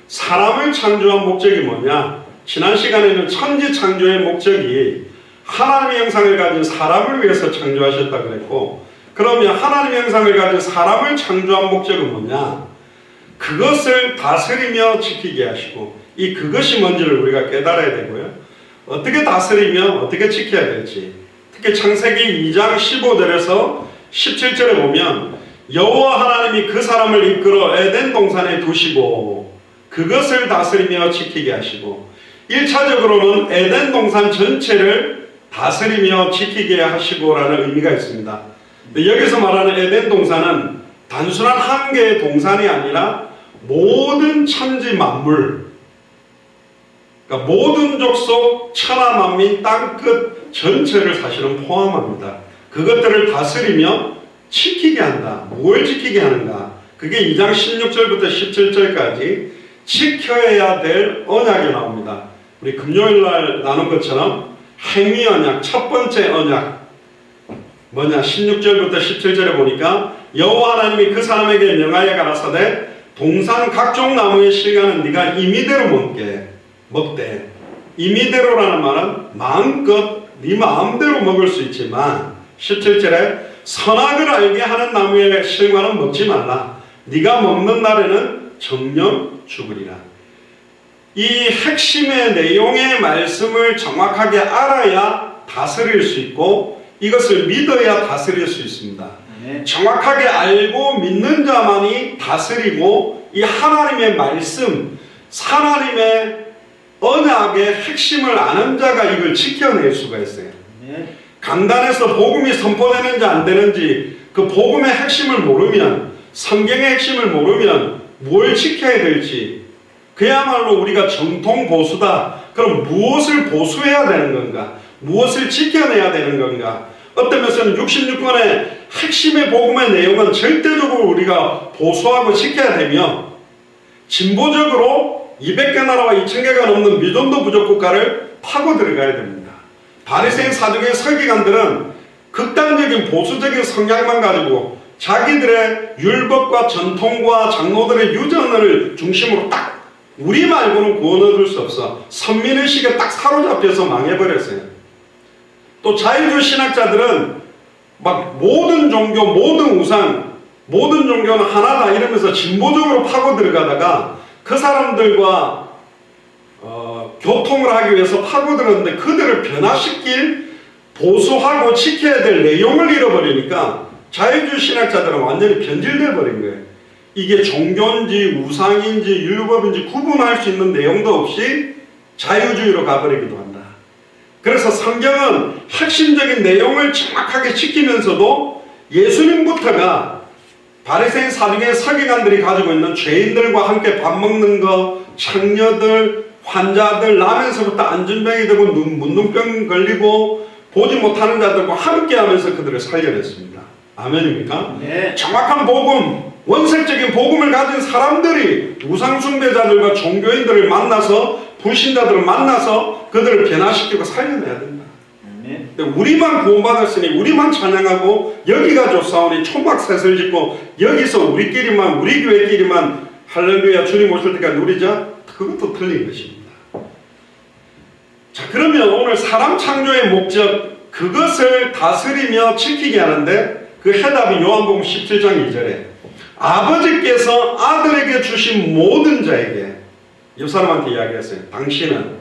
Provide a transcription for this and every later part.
사람을 창조한 목적이 뭐냐? 지난 시간에는 천지 창조의 목적이 하나님의 형상을 가진 사람을 위해서 창조하셨다 그랬고, 그러면 하나님의 형상을 가진 사람을 창조한 목적은 뭐냐? 그것을 다스리며 지키게 하시고, 이 그것이 뭔지를 우리가 깨달아야 되고요. 어떻게 다스리며 어떻게 지켜야 될지, 특히 창세기 2장 15절에서 17절에 보면 여호와 하나님이 그 사람을 이끌어 에덴 동산에 두시고 그것을 다스리며 지키게 하시고, 1차적으로는 에덴 동산 전체를 다스리며 지키게 하시고라는 의미가 있습니다. 여기서 말하는 에덴 동산은 단순한 한 개의 동산이 아니라 모든 천지 만물, 그러니까 모든 족속, 천하 만민, 땅끝 전체를 사실은 포함합니다. 그것들을 다스리며 지키게 한다. 뭘 지키게 하는가? 그게 2장 16절부터 17절까지 지켜야 될 언약이 나옵니다. 우리 금요일날 나눈 것처럼 행위 언약, 첫 번째 언약 뭐냐? 16절부터 17절에 보니까 여호와 하나님이 그 사람에게 명하여 가라사대 동산 각종 나무의 실과는 네가 임의대로 먹되, 임의대로라는 말은 마음껏 네 마음대로 먹을 수 있지만 17절에 선악을 알게 하는 나무의 실과는 먹지 말라. 네가 먹는 날에는 정령 죽으리라. 이 핵심의 내용의 말씀을 정확하게 알아야 다스릴 수 있고, 이것을 믿어야 다스릴 수 있습니다. 정확하게 알고 믿는 자만이 다스리고, 이 하나님의 말씀, 하나님의 언약의 핵심을 아는 자가 이걸 지켜낼 수가 있어요. 강단에서 복음이 선포되는지 안 되는지 그 복음의 핵심을 모르면, 성경의 핵심을 모르면 뭘 지켜야 될지, 그야말로 우리가 정통 보수다. 그럼 무엇을 보수해야 되는 건가? 무엇을 지켜내야 되는 건가? 어떤 면에서는 66권의 핵심의 복음의 내용은 절대적으로 우리가 보수하고 지켜야 되며, 진보적으로 200개 나라와 2000개가 넘는 미전도 부족 국가를 파고 들어가야 됩니다. 바리새인 사두개인 서기관들은 극단적인 보수적인 성향만 가지고 자기들의 율법과 전통과 장로들의 유전을 중심으로 딱 우리 말고는 구원 얻을 수 없어 선민의식에 딱 사로잡혀서 망해버렸어요. 또 자유주의 신학자들은 막 모든 종교, 모든 우상, 모든 종교는 하나다 이러면서 진보적으로 파고 들어가다가 그 사람들과 교통을 하기 위해서 파고들었는데 그들을 변화시킬 보수하고 지켜야 될 내용을 잃어버리니까 자유주의 신학자들은 완전히 변질되어 버린 거예요. 이게 종교인지 우상인지 율법인지 구분할 수 있는 내용도 없이 자유주의로 가버리기도 한다. 그래서 성경은 핵심적인 내용을 정확하게 지키면서도 예수님부터가 바리새인 사두개인 서기관들이 가지고 있는 죄인들과 함께 밥 먹는 거, 창녀들, 환자들, 나면서부터 안전병이 되고 문둥병 걸리고 보지 못하는 자들과 함께 하면서 그들을 살려냈습니다. 아멘입니까? 네. 정확한 복음, 원색적인 복음을 가진 사람들이 우상숭배자들과 종교인들을 만나서, 불신자들을 만나서 그들을 변화시키고 살려내야 된다. 우리만 구원받았으니 우리만 찬양하고 여기가 좋사오니 초막셋을 짓고 여기서 우리끼리만, 우리 교회끼리만 할렐루야 주님 오실 때까지 누리자? 그것도 틀린 것입니다. 자, 그러면 오늘 사람 창조의 목적, 그것을 다스리며 지키게 하는데 그 해답이 요한복음 17장 2절에 아버지께서 아들에게 주신 모든 자에게, 옆 사람한테 이야기했어요. 당신은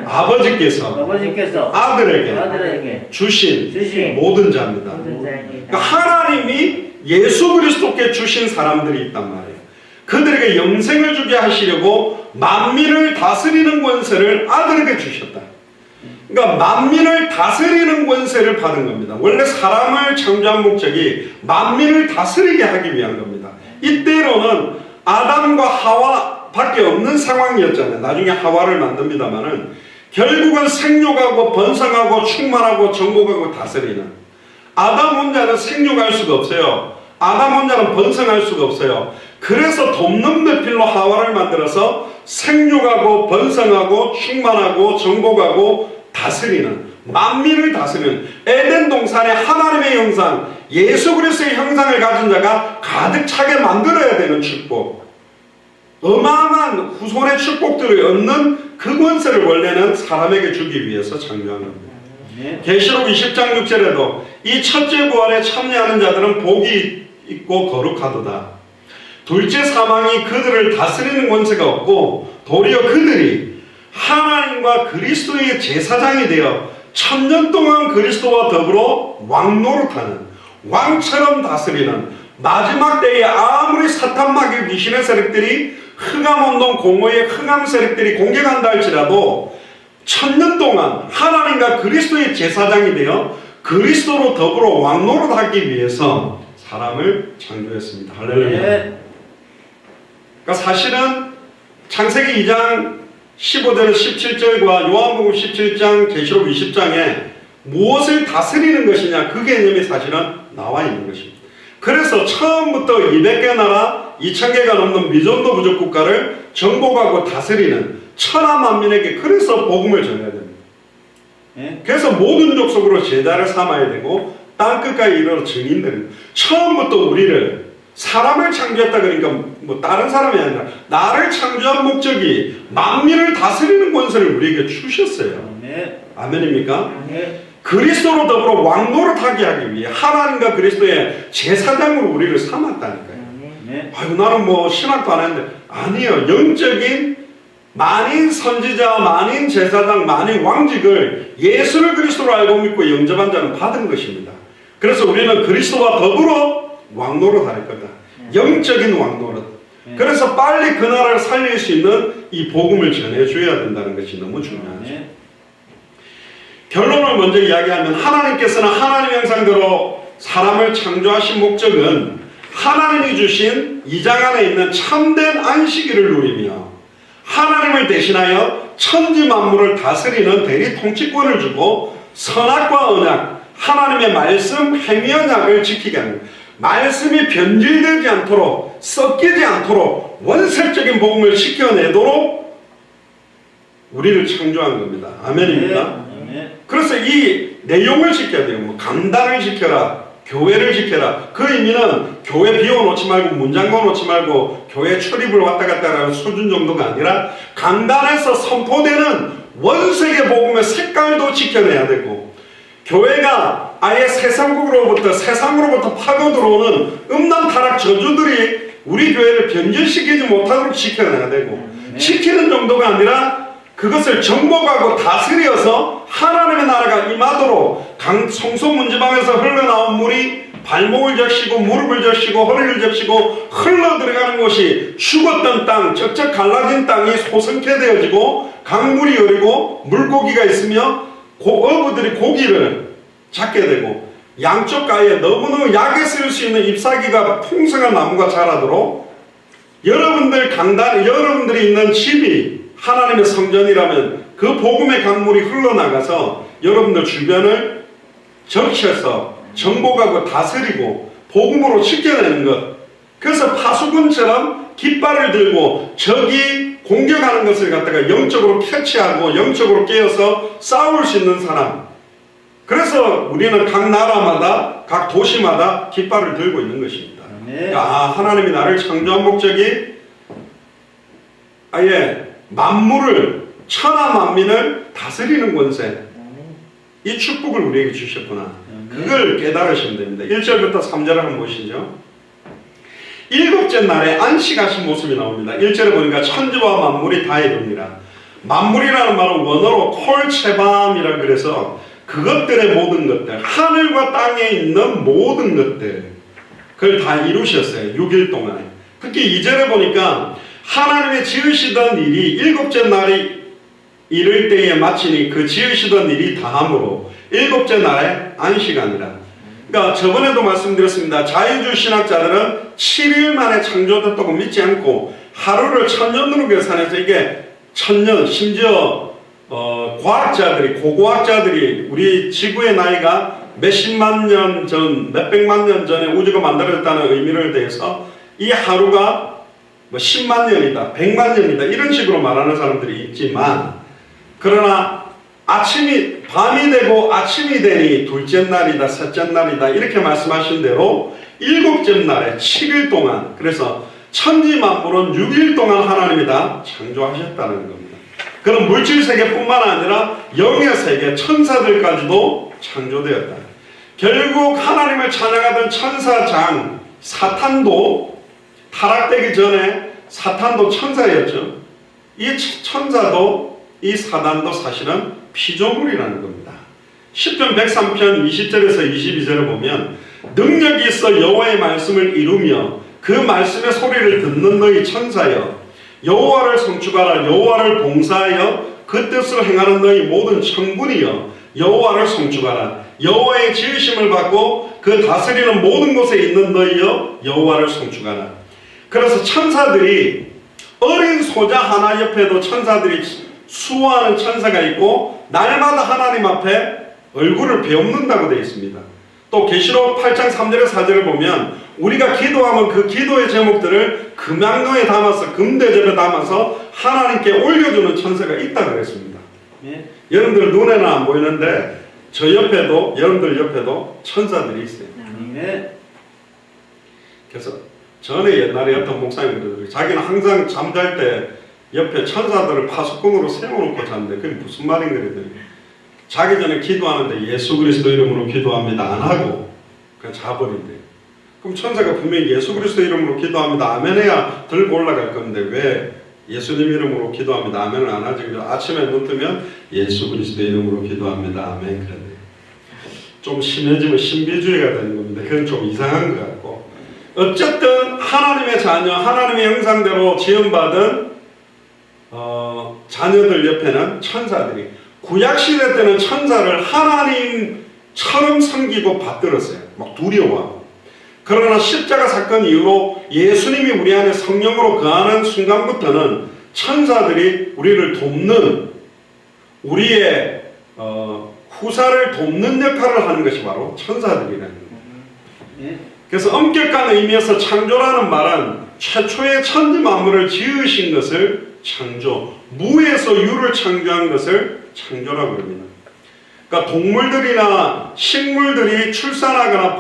아버지께서 아들에게 주신 모든 자입니다. 그러니까 하나님이 예수 그리스도께 주신 사람들이 있단 말이에요. 그들에게 영생을 주게 하시려고 만민을 다스리는 권세를 아들에게 주셨다. 그러니까 만민을 다스리는 권세를 받은 겁니다. 원래 사람을 창조한 목적이 만민을 다스리게 하기 위한 겁니다. 이때로는 아담과 하와 밖에 없는 상황이었잖아요. 나중에 하와를 만듭니다만은 결국은 생육하고 번성하고 충만하고 정복하고 다스리는, 아담 혼자는 생육할 수가 없어요. 아담 혼자는 번성할 수가 없어요. 그래서 돕는 배필로 하와를 만들어서 생육하고 번성하고 충만하고 정복하고 다스리는, 만민을 다스리는, 에덴 동산의 하나님의 형상, 예수 그리스도의 형상을 가진 자가 가득 차게 만들어야 되는 축복, 어마어마한 후손의 축복들을 얻는 그 권세를 원래는 사람에게 주기 위해서 창조한 겁니다. 계시록 20장 6절에도 이 첫째 부활에 참여하는 자들은 복이 있고 거룩하도다. 둘째 사망이 그들을 다스리는 권세가 없고 도리어 그들이 하나님과 그리스도의 제사장이 되어 1000년 동안 그리스도와 더불어 왕노릇하는, 왕처럼 다스리는, 마지막 때에 아무리 사탄 마귀 귀신의 세력들이 흑암운동 공허의 흑암 세력들이 공격한다 할지라도 1000년 동안 하나님과 그리스도의 제사장이 되어 그리스도로 더불어 왕노릇하기 위해서 사람을 창조했습니다. 할렐루야. 그러니까 사실은 창세기 2장 15절 17절과 요한복음 17장 계시록 20장에 무엇을 다스리는 것이냐 그 개념이 사실은 나와 있는 것입니다. 그래서 처음부터 200개 나라 2000개가 넘는 미전도 부족 국가를 정복하고 다스리는 천하 만민에게 그래서 복음을 전해야 됩니다. 그래서 모든 족속으로 제자를 삼아야 되고 땅끝까지 이르러 증인들입니다. 처음부터 우리를 사람을 창조했다 그러니까 뭐 다른 사람이 아니라 나를 창조한 목적이 만민을 다스리는 권세를 우리에게 주셨어요. 아멘입니까? 그리스도로 더불어 왕노릇하게 하기 위해 하나님과 그리스도의 제사장으로 우리를 삼았다니까요. 아이고 나는 뭐 신학도 안 했는데 아니요. 영적인 만인 선지자, 만인 제사장, 만인 왕직을 예수를 그리스도로 알고 믿고 영접한 자는 받은 것입니다. 그래서 우리는 그리스도와 더불어 왕노릇 할 거다. 영적인 왕노릇. 그래서 빨리 그 나라를 살릴 수 있는 이 복음을 전해줘야 된다는 것이 너무 중요하죠. 결론을 먼저 이야기하면 하나님께서는 하나님 형상대로 사람을 창조하신 목적은 하나님이 주신 이 장 안에 있는 참된 안식일을 누리며 하나님을 대신하여 천지 만물을 다스리는 대리 통치권을 주고 선악과 언약, 하나님의 말씀, 행위 언약을 지키게 합니다. 말씀이 변질되지 않도록 섞이지 않도록 원색적인 복음을 지켜내도록 우리를 창조한 겁니다. 아멘입니까? 그래서 이 내용을 지켜야 돼요. 뭐 강단을 지켜라, 교회를 지켜라. 그 의미는 교회 비워놓지 말고 문장고 놓지 말고 교회 출입을 왔다 갔다 하는 수준 정도가 아니라 강단에서 선포되는 원색의 복음의 색깔도 지켜내야 되고 교회가 아예 세상으로부터 파고 들어오는 음란 타락 저주들이 우리 교회를 변질시키지 못하도록 지켜내야 되고 지키는 정도가 아니라 그것을 정복하고 다스려서 하나님의 나라가 임하도록 성소 문지방에서 흘러나온 물이 발목을 적시고 무릎을 적시고 허리를 적시고 흘러 들어가는 곳이 죽었던 땅, 쩍쩍 갈라진 땅이 소성케 되어지고 강물이 흐르고 물고기가 있으며 어부들이 고기를 잡게 되고 양쪽 가에 너무너무 약에 쓸 수 있는 잎사귀가 풍성한 나무가 자라도록 여러분들이 있는 집이 하나님의 성전이라면 그 복음의 강물이 흘러나가서 여러분들 주변을 적셔서 정복하고 다스리고 복음으로 지켜내는 것. 그래서 파수꾼처럼 깃발을 들고 적이 공격하는 것을 갖다가 영적으로 캐치하고 영적으로 깨어서 싸울 수 있는 사람. 그래서 우리는 각 나라마다 각 도시마다 깃발을 들고 있는 것입니다. 하나님이 나를 창조한 목적이 아예 만물을 천하 만민을 다스리는 권세, 이 축복을 우리에게 주셨구나. 그걸 깨달으시면 됩니다. 1절부터 3절을 한번 보시죠. 일곱째 날에 안식하신 모습이 나옵니다. 1절에 보니까 천지와 만물이 다 이룹니다. 만물이라는 말은 원어로 콜체밤이라 그래서 그것들의 모든 것들, 하늘과 땅에 있는 모든 것들, 그걸 다 이루셨어요. 6일 동안에. 특히 2절에 보니까 하나님의 지으시던 일이 일곱째 날이 이를 때에 마치니 그 지으시던 일이 다함으로 일곱째 날에 안식하니라. 그러니까 저번에도 말씀드렸습니다. 자유주의 신학자들은 7일 만에 창조됐다고 믿지 않고 하루를 1000년으로 계산해서 이게 1000년, 심지어 과학자들이, 고고학자들이 우리 지구의 나이가 몇십만 년 전, 몇백만 년 전에 우주가 만들어졌다는 의미를 대해서 이 하루가 뭐 10만 년이다, 100만 년이다 이런 식으로 말하는 사람들이 있지만 그러나 밤이 되고 아침이 되니 둘째 날이다, 셋째 날이다 이렇게 말씀하신 대로 일곱째 날에 7일 동안, 그래서 천지 만물은 6일 동안 하나님이 다 창조하셨다는 겁니다. 그럼 물질 세계뿐만 아니라 영의 세계, 천사들까지도 창조되었다. 결국 하나님을 찬양하던 천사장 사탄도 타락되기 전에 사탄도 천사였죠. 이 천사도 이 사단도 사실은 피조물이라는 겁니다. 시편 103편 20절에서 22절을 보면 능력이 있어 여호와의 말씀을 이루며 그 말씀의 소리를 듣는 너희 천사여 여호와를 송축하라. 여호와를 봉사하여 그 뜻을 행하는 너희 모든 천군이여 여호와를 송축하라. 여호와의 지으심을 받고 그 다스리는 모든 곳에 있는 너희여 여호와를 송축하라. 그래서 천사들이 어린 소자 하나 옆에도 천사들이 수호하는 천사가 있고 날마다 하나님 앞에 얼굴을 베옵는다고 되어 있습니다. 또 계시록 8장 3절에 4절을 보면 우리가 기도하면 그 기도의 제목들을 금양로에 담아서 금대접에 담아서 하나님께 올려주는 천사가 있다고 그랬습니다. 예? 여러분들 눈에는 안 보이는데 저 옆에도 여러분들 옆에도 천사들이 있어요. 예? 그래서 전에 옛날에 어떤 목사님들이 자기는 항상 잠잘 때 옆에 천사들을 파수꾼으로 세워놓고 잤는데 그게 무슨 말인가 그랬더니 자기 전에 기도하는데 예수 그리스도 이름으로 기도합니다 안 하고 그냥 자버린대. 그럼 천사가 분명히 예수 그리스도 이름으로 기도합니다 아멘 해야 들고 올라갈 건데 왜 예수님 이름으로 기도합니다 아멘을 안 하지? 아침에 눈 뜨면 예수 그리스도 이름으로 기도합니다 아멘 그런데 좀 심해지면 신비주의가 되는 겁니다. 그건 좀 이상한 것 같고 어쨌든 하나님의 자녀 하나님의 형상대로 지음받은 자녀들 옆에는 천사들이 구약시대 때는 천사를 하나님처럼 섬기고 받들었어요. 막 두려워하고. 그러나 십자가 사건 이후로 예수님이 우리 안에 성령으로 거하는 순간부터는 천사들이 우리를 돕는 우리의 후사를 돕는 역할을 하는 것이 바로 천사들이라는 거예요. 그래서 엄격한 의미에서 창조라는 말은 최초의 천지 만물을 지으신 것을 창조, 무에서 유를 창조한 것을 창조라고 합니다. 그러니까 동물들이나 식물들이 출산하거나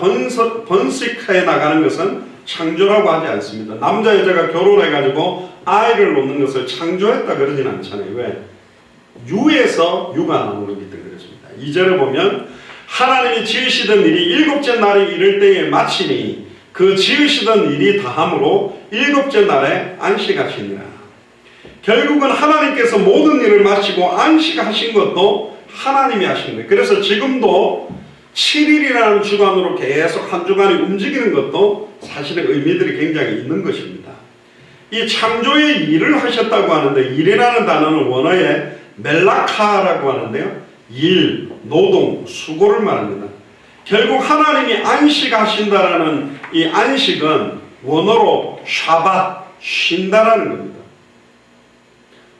번식해 나가는 것은 창조라고 하지 않습니다. 남자 여자가 결혼해가지고 아이를 놓는 것을 창조했다 그러진 않잖아요. 왜? 유에서 유가 나오기 때문에 그렇습니다. 2절을 보면 하나님이 지으시던 일이 일곱째 날에 이를 때에 마치니 그 지으시던 일이 다함으로 일곱째 날에 안식하시니라. 결국은 하나님께서 모든 일을 마치고 안식하신 것도 하나님이 하신 거예요. 그래서 지금도 7일이라는 주간으로 계속 한 주간이 움직이는 것도 사실은 의미들이 굉장히 있는 것입니다. 이 창조의 일을 하셨다고 하는데 일이라는 단어는 원어에 멜라카라고 하는데요. 일, 노동, 수고를 말합니다. 결국 하나님이 안식하신다라는 이 안식은 원어로 샤밧, 쉰다라는 겁니다.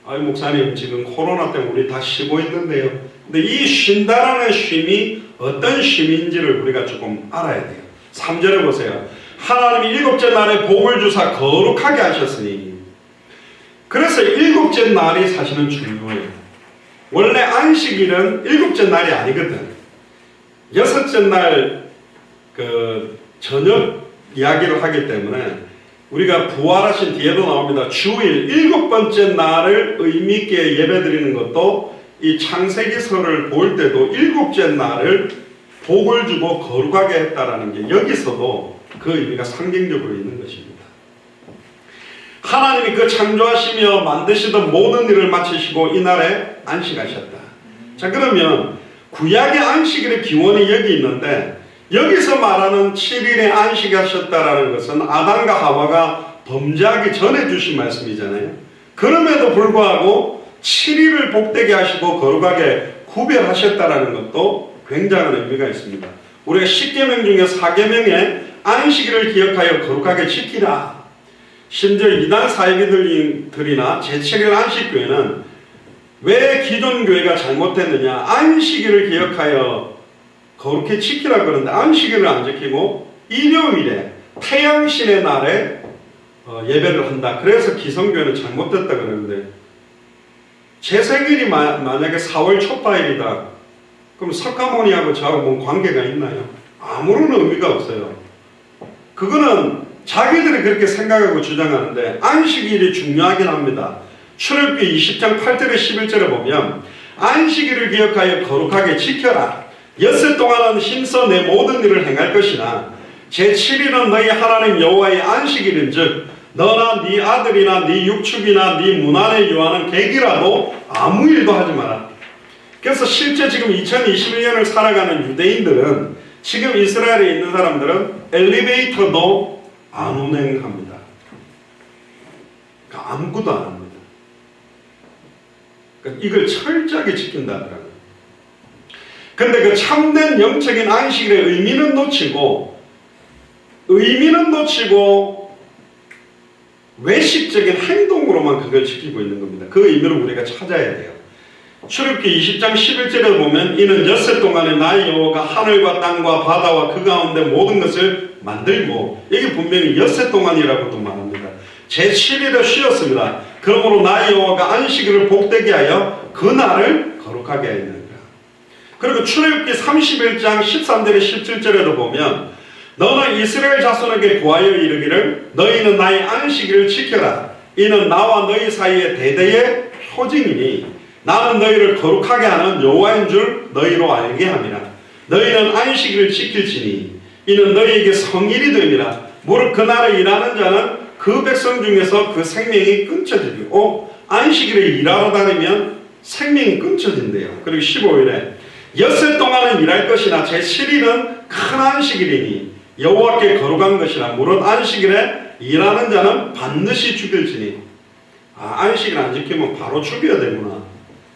아이 목사님 지금 코로나 때문에 우리 다 쉬고 있는데요. 근데 이 쉰다라는 쉼이 어떤 쉼인지를 우리가 조금 알아야 돼요. 3절에 보세요. 하나님이 일곱째 날에 복을 주사 거룩하게 하셨으니. 그래서 일곱째 날이 사실은 중요해요. 원래 안식일은 일곱째 날이 아니거든. 여섯째 날 저녁 이야기를 하기 때문에 우리가 부활하신 뒤에도 나옵니다. 주일 일곱 번째 날을 의미 있게 예배드리는 것도 이 창세기서를 볼 때도 일곱째 날을 복을 주고 거룩하게 했다라는 게 여기서도 그 의미가 상징적으로 있는 것입니다. 하나님이 그 창조하시며 만드시던 모든 일을 마치시고 이날에 안식하셨다. 자, 그러면 구약의 안식일의 기원이 여기 있는데 여기서 말하는 7일에 안식하셨다라는 것은 아담과 하와가 범죄하기 전에 주신 말씀이잖아요. 그럼에도 불구하고 7일을 복되게 하시고 거룩하게 구별하셨다라는 것도 굉장한 의미가 있습니다. 우리가 10계명 중에 4계명에 안식일을 기억하여 거룩하게 지키라. 심지어 이단 사이비들이나 제7일 안식교회는 왜 기존 교회가 잘못했느냐, 안식일을 기억하여 거룩히 지키라 그러는데 안식일을 안 지키고 일요일에 태양신의 날에 예배를 한다. 그래서 기성교회는 잘못됐다 그러는데 제 생일이 만약에 4월 초파일이다. 그럼 석가모니하고 저하고 뭔 관계가 있나요? 아무런 의미가 없어요. 그거는 자기들이 그렇게 생각하고 주장하는데 안식일이 중요하긴 합니다. 출애굽기 20장 8절에 11절에 보면 안식일을 기억하여 거룩하게 지켜라. 엿새 동안은 힘써 내 모든 일을 행할 것이나 제7일은 너희 하나님 여호와의 안식일인즉 너나 네 아들이나 네 육축이나 네 문 안에 유하는 객이라도 아무 일도 하지 마라. 그래서 실제 지금 2021년을 살아가는 유대인들은 지금 이스라엘에 있는 사람들은 엘리베이터도 안 운행합니다. 그러니까 아무것도 안 합니다. 그러니까 이걸 철저하게 지킨다더라고요. 근데 그 참된 영적인 안식일의 의미는 놓치고 외식적인 행동으로만 그걸 지키고 있는 겁니다. 그 의미를 우리가 찾아야 돼요. 출애굽기 20장 11절에 보면 이는 엿새 동안에 나의 여호와가 하늘과 땅과 바다와 그 가운데 모든 것을 만들고, 여기 분명히 엿새 동안이라고도 말합니다. 제7일에 쉬었습니다. 그러므로 나의 여호와가 안식일을 복되게 하여 그 날을 거룩하게 하였느니라. 그리고 출애굽기 31장 13절에 17절에도 보면 너는 이스라엘 자손에게 구하여 이르기를 너희는 나의 안식일을 지켜라. 이는 나와 너희 사이에 대대의 표징이니 나는 너희를 거룩하게 하는 여호와인 줄 너희로 알게 함이라. 너희는 안식일을 지킬지니 이는 너희에게 성일이 됨이라. 무릇 그날에 일하는 자는 그 백성 중에서 그 생명이 끊쳐지고 안식일에 일하러 다니면 생명이 끊쳐진대요. 그리고 15일에 엿새 동안은 일할 것이나 제7일은 큰 안식일이니 여호와께 거룩한 것이라. 무릇 안식일에 일하는 자는 반드시 죽일지니. 안식일 안 지키면 바로 죽여야 되구나.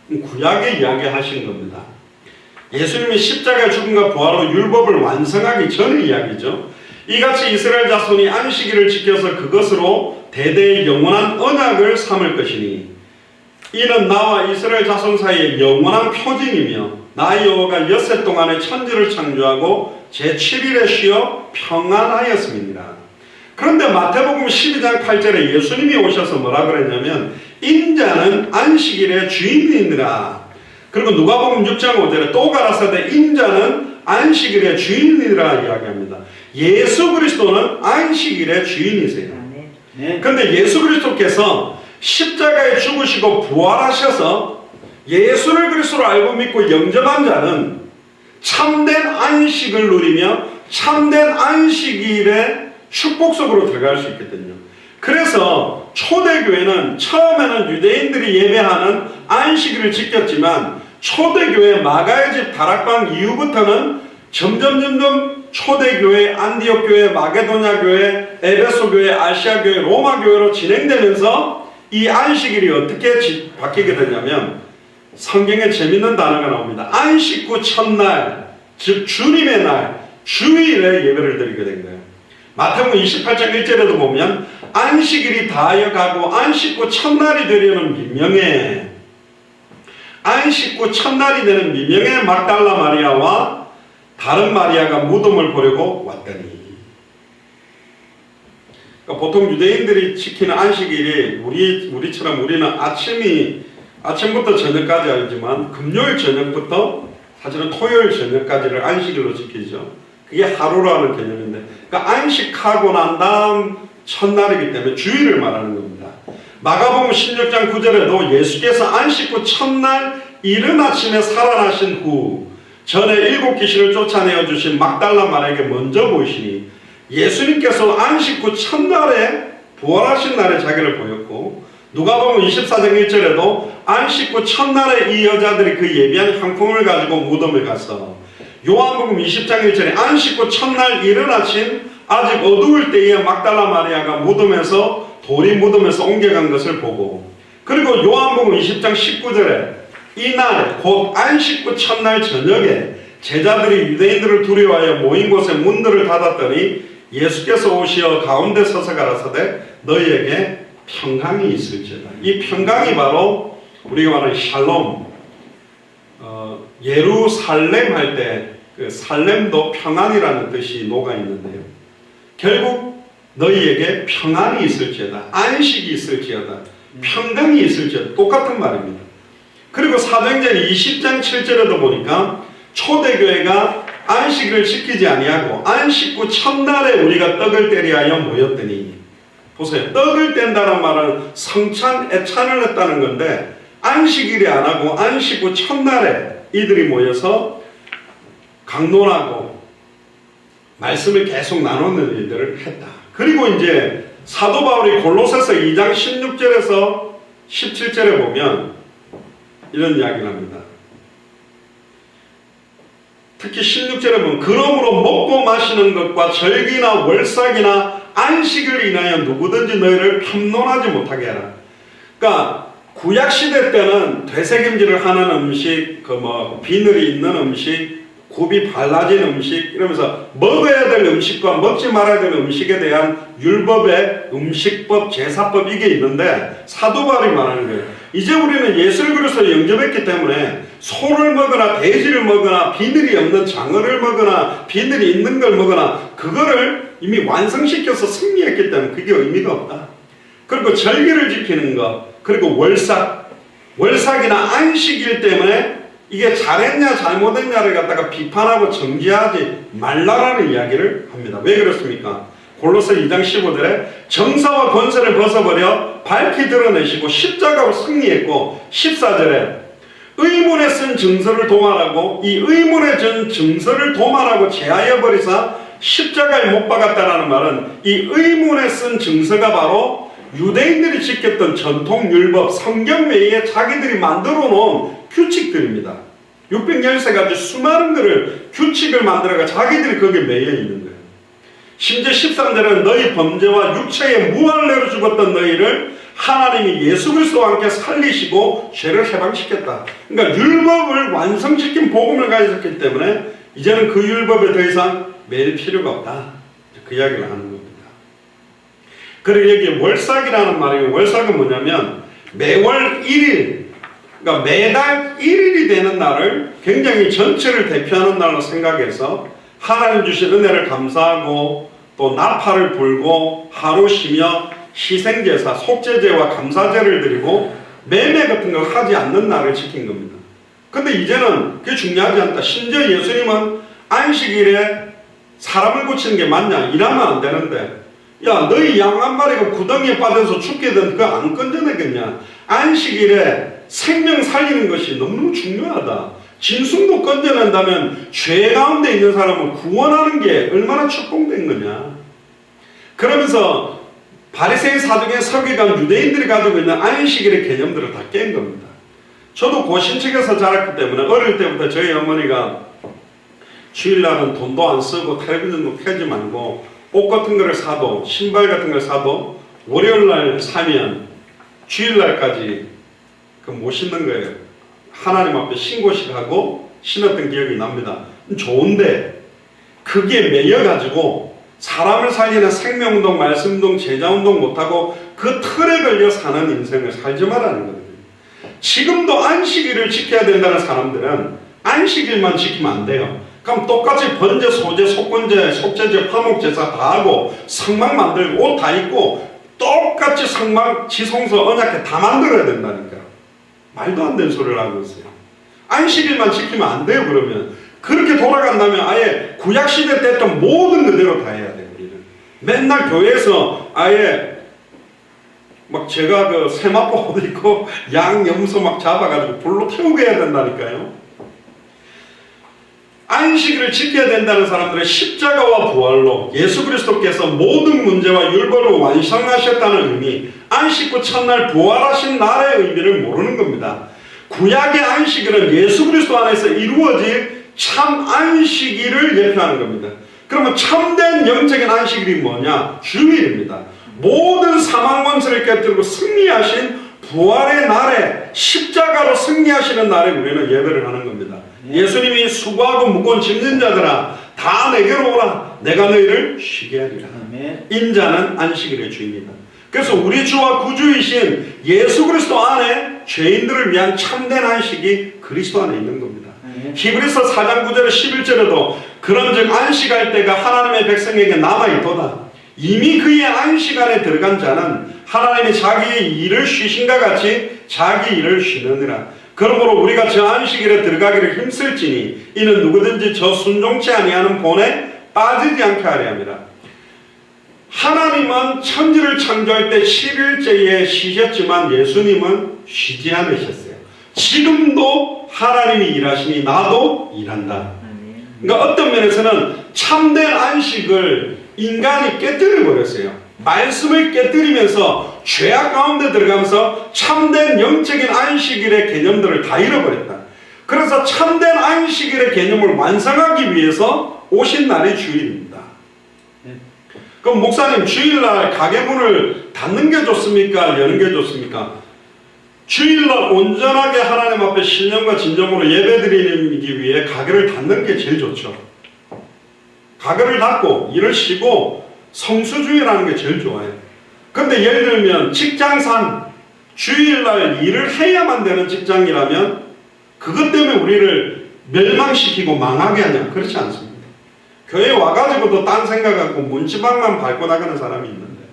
구약에 이야기하신 겁니다. 예수님이 십자가의 죽음과 부활로 율법을 완성하기 전의 이야기죠. 이같이 이스라엘 자손이 안식일을 지켜서 그것으로 대대의 영원한 언약을 삼을 것이니 이는 나와 이스라엘 자손 사이의 영원한 표징이며 나 여호와가 엿새 동안에 천지를 창조하고 제7일에 쉬어 평안하였음이니라. 그런데 마태복음 12장 8절에 예수님이 오셔서 뭐라 그랬냐면 인자는 안식일의 주인이니라. 그리고 누가복음 6장 5절에 또 가라사대 인자는 안식일의 주인이니라 이야기합니다. 예수 그리스도는 안식일의 주인이세요. 그런데 예수 그리스도께서 십자가에 죽으시고 부활하셔서 예수를 그리스도로 알고 믿고 영접한 자는 참된 안식을 누리며 참된 안식일의 축복 속으로 들어갈 수 있거든요. 그래서 초대교회는 처음에는 유대인들이 예배하는 안식일을 지켰지만 초대교회 마가의 집 다락방 이후부터는 점점 초대교회, 안디옥교회, 마게도냐교회, 에베소교회, 아시아교회, 로마교회로 진행되면서 이 안식일이 어떻게 바뀌게 되냐면 성경에 재밌는 단어가 나옵니다. 안식 후 첫날, 즉 주님의 날, 주일에 예배를 드리게 된 거예요. 마태복음 28장 1절에도 보면 안식일이 다하여 가고 안식 후 첫날이 되려는 미명에 안식 후 첫날이 되는 미명에 막달라 마리아와 다른 마리아가 무덤을 보려고 왔더니. 그러니까 보통 유대인들이 지키는 안식일이 우리처럼 우리는 아침부터 저녁까지 알지만 금요일 저녁부터 사실은 토요일 저녁까지를 안식일로 지키죠. 그게 하루라는 개념인데, 그러니까 안식하고 난 다음 첫날이기 때문에 주일을 말하는 겁니다. 마가복음 16장 9절에도 예수께서 안식 후 첫날 이른 아침에 살아나신 후 전에 7 귀신을 쫓아내어 주신 막달라 마리아에게 먼저 보이시니 예수님께서 안식 후 첫날에 부활하신 날에 자기를 보였고, 누가복음 24장 1절에도 안식 후 첫날에 이 여자들이 그 예비한 향품을 가지고 무덤을 가서, 요한복음 20장 1절에 안식 후 첫날 이른 아침 아직 어두울 때에 막달라 마리아가 돌이 무덤에서 옮겨간 것을 보고, 그리고 요한복음 20장 19절에 이날 곧 안식 후 첫날 저녁에 제자들이 유대인들을 두려워하여 모인 곳에 문들을 닫았더니 예수께서 오시어 가운데 서서 가라사대 너희에게 평강이 있을지어다. 이 평강이 바로 우리가 말하는 샬롬, 예루살렘 할 때 그 살렘도 평안이라는 뜻이 녹아 있는데요. 결국 너희에게 평안이 있을지어다, 안식이 있을지어다, 평강이 있을지어다, 똑같은 말입니다. 그리고 사도행전 20장 7절에도 보니까 초대교회가 안식일을 지키지 아니하고 안식구 첫날에 우리가 떡을 떼리하여 모였더니, 보세요. 떡을 뗀다는 말은 성찬, 애찬을 했다는 건데 안식일이 안 하고 안식구 첫날에 이들이 모여서 강론하고 말씀을 계속 나누는 일들을 했다. 그리고 이제 사도 바울이 골로새서 2장 16절에서 17절에 보면 이런 이야기를 합니다. 특히 16절에 보면 그러므로 먹고 마시는 것과 절기나 월삭이나 안식을 인하여 누구든지 너희를 편론하지 못하게 하라. 그러니까 구약시대 때는 되새김질을 하는 음식, 비늘이 있는 음식, 굽이 발라진 음식, 이러면서 먹어야 될 음식과 먹지 말아야 될 음식에 대한 율법의 음식법, 제사법, 이게 있는데 사도 바울이 말하는 거예요. 이제 우리는 예수를 그리스도로 영접했기 때문에 소를 먹거나 돼지를 먹거나 비늘이 없는 장어를 먹거나 비늘이 있는 걸 먹거나 그거를 이미 완성시켜서 승리했기 때문에 그게 의미가 없다. 그리고 절기를 지키는 것, 그리고 월삭이나 안식일 때문에 이게 잘했냐 잘못했냐를 갖다가 비판하고 정지하지 말라라는 이야기를 합니다. 왜 그렇습니까? 골로새 2장 15절에 정사와 권세를 벗어버려 밝히 드러내시고 십자가로 승리했고, 14절에 의문에 쓴 증서를 도말하고 이 의문에 전 증서를 도말하고 제하여 버리사 십자가에 못 박았다라는 말은 이 의문에 쓴 증서가 바로 유대인들이 지켰던 전통 율법, 성경 외에 자기들이 만들어 놓은 규칙들입니다. 613가지 수많은 규칙을 만들어가 자기들이 거기에 매여 있는 거예요. 심지어 13절은 너희 범죄와 육체의 무할례로 죽었던 너희를 하나님이 예수 그리스도와 함께 살리시고 죄를 해방시켰다. 그러니까 율법을 완성시킨 복음을 가졌기 때문에 이제는 그 율법에 더 이상 매일 필요가 없다. 그 이야기를 하는 겁니다. 그리고 여기 월삭이라는 말이에요. 월삭은 뭐냐면 매월 1일, 그러니까 매달 1일이 되는 날을 굉장히 전체를 대표하는 날로 생각해서 하나님 주신 은혜를 감사하고 또 나팔을 불고 하루 쉬며 희생제사, 속죄제와 감사제를 드리고 매매 같은 걸 하지 않는 날을 지킨 겁니다. 근데 이제는 그게 중요하지 않다. 심지어 예수님은 안식일에 사람을 고치는 게 맞냐? 일하면 안 되는데, 야, 너희 양 한 마리가 구덩이에 빠져서 죽게 되면 그거 안 건져내겠냐? 안식일에 생명 살리는 것이 너무너무 중요하다. 짐승도 건져낸다면 죄 가운데 있는 사람을 구원하는 게 얼마나 축복된 거냐. 그러면서 바리새인, 사두개인, 서기관, 유대인들이 가지고 있는 안식일의 개념들을 다 깬 겁니다. 저도 고신축에서 자랐기 때문에 어릴 때부터 저희 어머니가 주일날은 돈도 안 쓰고 텔레비전도 켜지 말고 옷 같은 거를 사도, 신발 같은 걸 사도 월요일날 사면 주일날까지 못 신는 거예요. 하나님 앞에 신고식 하고 신었던 기억이 납니다. 좋은데 그게 매여가지고 사람을 살리는 생명운동, 말씀운동, 제자운동 못하고 그 틀에 걸려 사는 인생을 살지 말라는 거예요. 지금도 안식일을 지켜야 된다는 사람들은 안식일만 지키면 안 돼요. 그럼 똑같이 번제, 소제, 속건제, 속죄제, 화목제사 다 하고 성막 만들고 옷 다 입고 똑같이 성막, 지성소, 언약궤 다 만들어야 된다니까. 말도 안 되는 소리를 하고 있어요. 안식일만 지키면 안 돼요. 그러면 그렇게 돌아간다면 아예 구약시대 때 했던 모든 그대로 다 해야 돼요. 우리는 맨날 교회에서 아예 막 제가 그 세마포 옷 입고 양 염소 막 잡아가지고 불로 태우게 해야 된다니까요. 안식일을 지켜야 된다는 사람들은 십자가와 부활로 예수 그리스도께서 모든 문제와 율법을 완성하셨다는 의미, 안식구 첫날 부활하신 날의 의미를 모르는 겁니다. 구약의 안식일은 예수 그리스도 안에서 이루어질 참 안식일을 예표하는 겁니다. 그러면 참된 영적인 안식일이 뭐냐? 주일입니다. 모든 사망 권세를 깨뜨리고 승리하신 부활의 날에 십자가로 승리하시는 날에 우리는 예배를 하는 겁니다. 예수님이 수고하고 무거운 짐진 자들아 다 내게로 오라, 내가 너희를 쉬게 하리라. 인자는 안식일의 주입니다. 그래서 우리 주와 구주이신 예수 그리스도 안에 죄인들을 위한 참된 안식이 그리스도 안에 있는 겁니다. 히브리서 4장 9절 11절에도 그런즉 안식할 때가 하나님의 백성에게 남아있도다. 이미 그의 안식 안에 들어간 자는 하나님이 자기의 일을 쉬신가 같이 자기 일을 쉬느니라. 그러므로 우리가 저 안식일에 들어가기를 힘쓸지니 이는 누구든지 저 순종치 아니하는 본에 빠지지 않게 하려 함이라. 하나님은 천지를 창조할 때 7일째에 쉬셨지만 예수님은 쉬지 않으셨어요. 지금도 하나님이 일하시니 나도 일한다. 그러니까 어떤 면에서는 참된 안식을 인간이 깨뜨려 버렸어요. 말씀을 깨뜨리면서 죄악 가운데 들어가면서 참된 영적인 안식일의 개념들을 다 잃어버렸다. 그래서 참된 안식일의 개념을 완성하기 위해서 오신 날이 주일입니다. 그럼 목사님, 주일날 가게 문을 닫는 게 좋습니까? 여는 게 좋습니까? 주일날 온전하게 하나님 앞에 신령과 진정으로 예배드리기 위해 가게를 닫는 게 제일 좋죠. 가게를 닫고 일을 쉬고 성수주의라는 게 제일 좋아요. 근데 예를 들면 직장상 주일날 일을 해야만 되는 직장이라면 그것 때문에 우리를 멸망시키고 망하게 하냐? 그렇지 않습니다. 교회 와가지고도 딴 생각하고 문지방만 밟고 나가는 사람이 있는데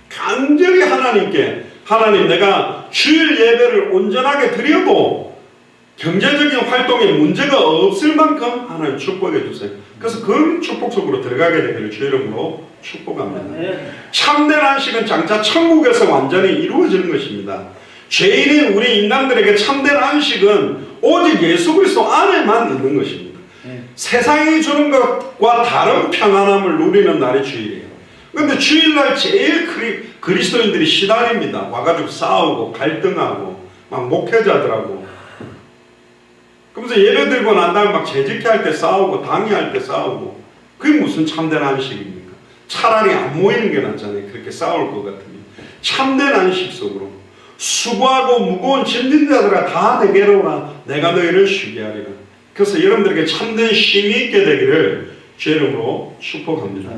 간절히 하나님께 하나님, 내가 주일 예배를 온전하게 드려도 경제적인 활동에 문제가 없을 만큼 하나님 축복해 주세요. 그래서 그 축복 속으로 들어가게 되기를 주 이름으로 축복합니다. 참된 안식은 장차 천국에서 완전히 이루어지는 것입니다. 죄인인 우리 인간들에게 참된 안식은 오직 예수 그리스도 안에만 있는 것입니다. 세상이 주는 것과 다른 평안함을 누리는 날이 주일이에요. 근데 주일날 제일 그리스도인들이 시달립니다. 와가지고 싸우고 갈등하고 막 목회자들하고 그러면서 예배 드리고 난 다음에 막 재직회 할 때 싸우고 당회할 때 싸우고 그게 무슨 참된 안식입니까? 차라리 안 모이는 게 낫잖아요. 그렇게 싸울 것 같으면. 참된 안식 속으로 수고하고 무거운 짐진 자들아 다 내게로 오라 내가 너희를 쉬게 하리라. 그래서 여러분들에게 참된 쉼이 있게 되기를 주 이름으로 축복합니다.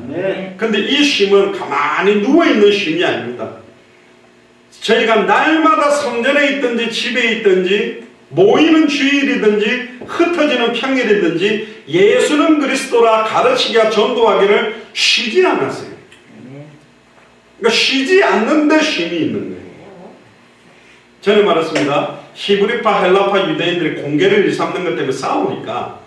근데 이 쉼은 가만히 누워있는 쉼이 아닙니다. 저희가 날마다 성전에 있든지 집에 있든지 모이는 주일이든지 흩어지는 평일이든지 예수는 그리스도라 가르치기와 전도하기를 쉬지 않았어요. 그러니까 쉬지 않는데 쉼이 있는 거예요. 전에 말했습니다. 히브리파 헬라파 유대인들이 공개를 일삼는 것 때문에 싸우니까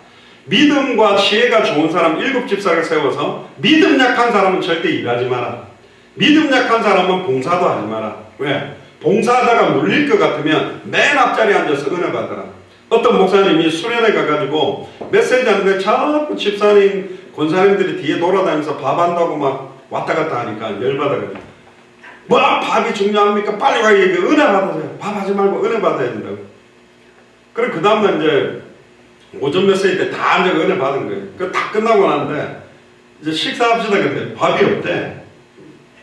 믿음과 지혜가 좋은 사람 7집사를 세워서 믿음 약한 사람은 절대 일하지 마라. 믿음 약한 사람은 봉사도 하지 마라. 왜? 봉사하다가 물릴 것 같으면 맨 앞자리에 앉아서 은혜 받아라. 어떤 목사님이 수련회 가가지고 메시지 하는데 자꾸 집사님, 권사님들이 뒤에 돌아다니면서 밥 한다고 막 왔다 갔다 하니까 열받아가지고 뭐 밥이 중요합니까? 빨리 가서 은혜 받으세요. 밥 하지 말고 은혜 받아야 된다고. 그래 그 다음날 이제 오전 메시지 때 다 앉아 은혜 받은 거예요. 그 다 끝나고 나는데 이제 식사합시다 근데 밥이 없대.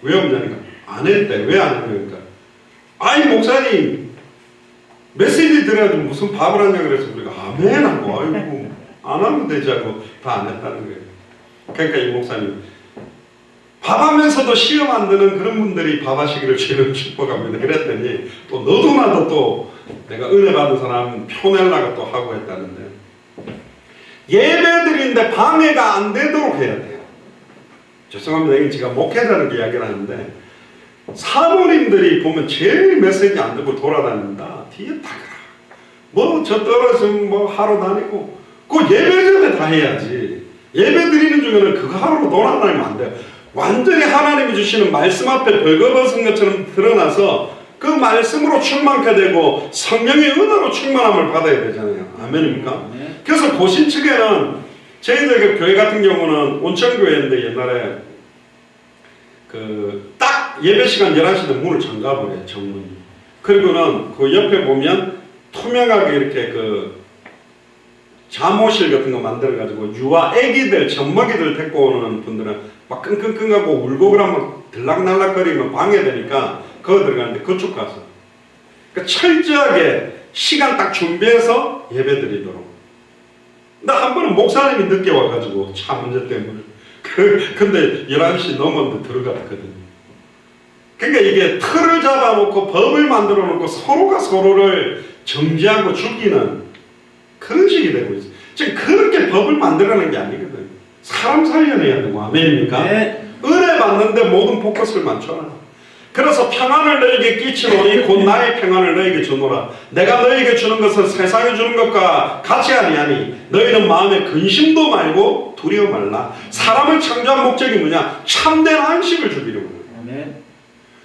왜 없냐니까 안 했대. 왜 안 했냐니까 아이 목사님 메시지 들어야지 무슨 밥을 하냐 그래서 우리가 아멘 하고 아이고 안 하면 되지 하고 다 안 했다는 거예요. 그러니까 이 목사님 밥하면서도 시험 안 드는 그런 분들이 밥하시기를 주님 축복합니다. 그랬더니 또 너도 나도 또 내가 은혜 받은 사람 표내려고 또 하고 했다는데 예배드리는데 방해가 안 되도록 해야 돼요. 죄송합니다. 제가 목회자를 이야기를 하는데 사모님들이 보면 제일 메시지 안 듣고 돌아다닌다. 뒤에 다 뭐 저 떨어지면 뭐 하러 다니고 그 예배 전에 다 해야지. 예배 드리는 중에는 그거 하러 돌아다니면 안 돼요. 완전히 하나님이 주시는 말씀 앞에 벌거벗은 것처럼 드러나서 그 말씀으로 충만케 되고 성령의 은혜로 충만함을 받아야 되잖아요. 아멘입니까? 그래서 고신 측에는 저희들 교회 같은 경우는 온천교회인데 옛날에 그 딱 예배 시간 11시에 문을 잠가버려요. 정문이. 그리고는 그 옆에 보면 투명하게 이렇게 그 잠옷실 같은 거 만들어가지고 유아 애기들 젖먹이들 데리고 오는 분들은 막 끙끙끙하고 울고 그러면 들락날락거리면 방해되니까 거기 들어가는데 그쪽 가서 그러니까 철저하게 시간 딱 준비해서 예배드리도록. 나 한 번은 목사님이 늦게 와가지고 차 문제 때문에 근데 11시 넘었는데 들어갔거든요. 그러니까 이게 틀을 잡아놓고 법을 만들어 놓고 서로가 서로를 정지하고 죽이는 그런 식이 되고 있어요. 지금 그렇게 법을 만들어내는 게 아니거든요. 사람 살려내야 되고 아멘입니까? 네. 은혜 받는데 모든 포커스를 맞춰라. 그래서 평안을 너에게 끼치노니 곧 나의 평안을 너에게 주노라. 내가 너에게 주는 것은 세상에 주는 것과 같이 아니하니 너희는 마음에 근심도 말고 두려워 말라. 사람을 창조한 목적이 뭐냐? 참된 안식을 주기로.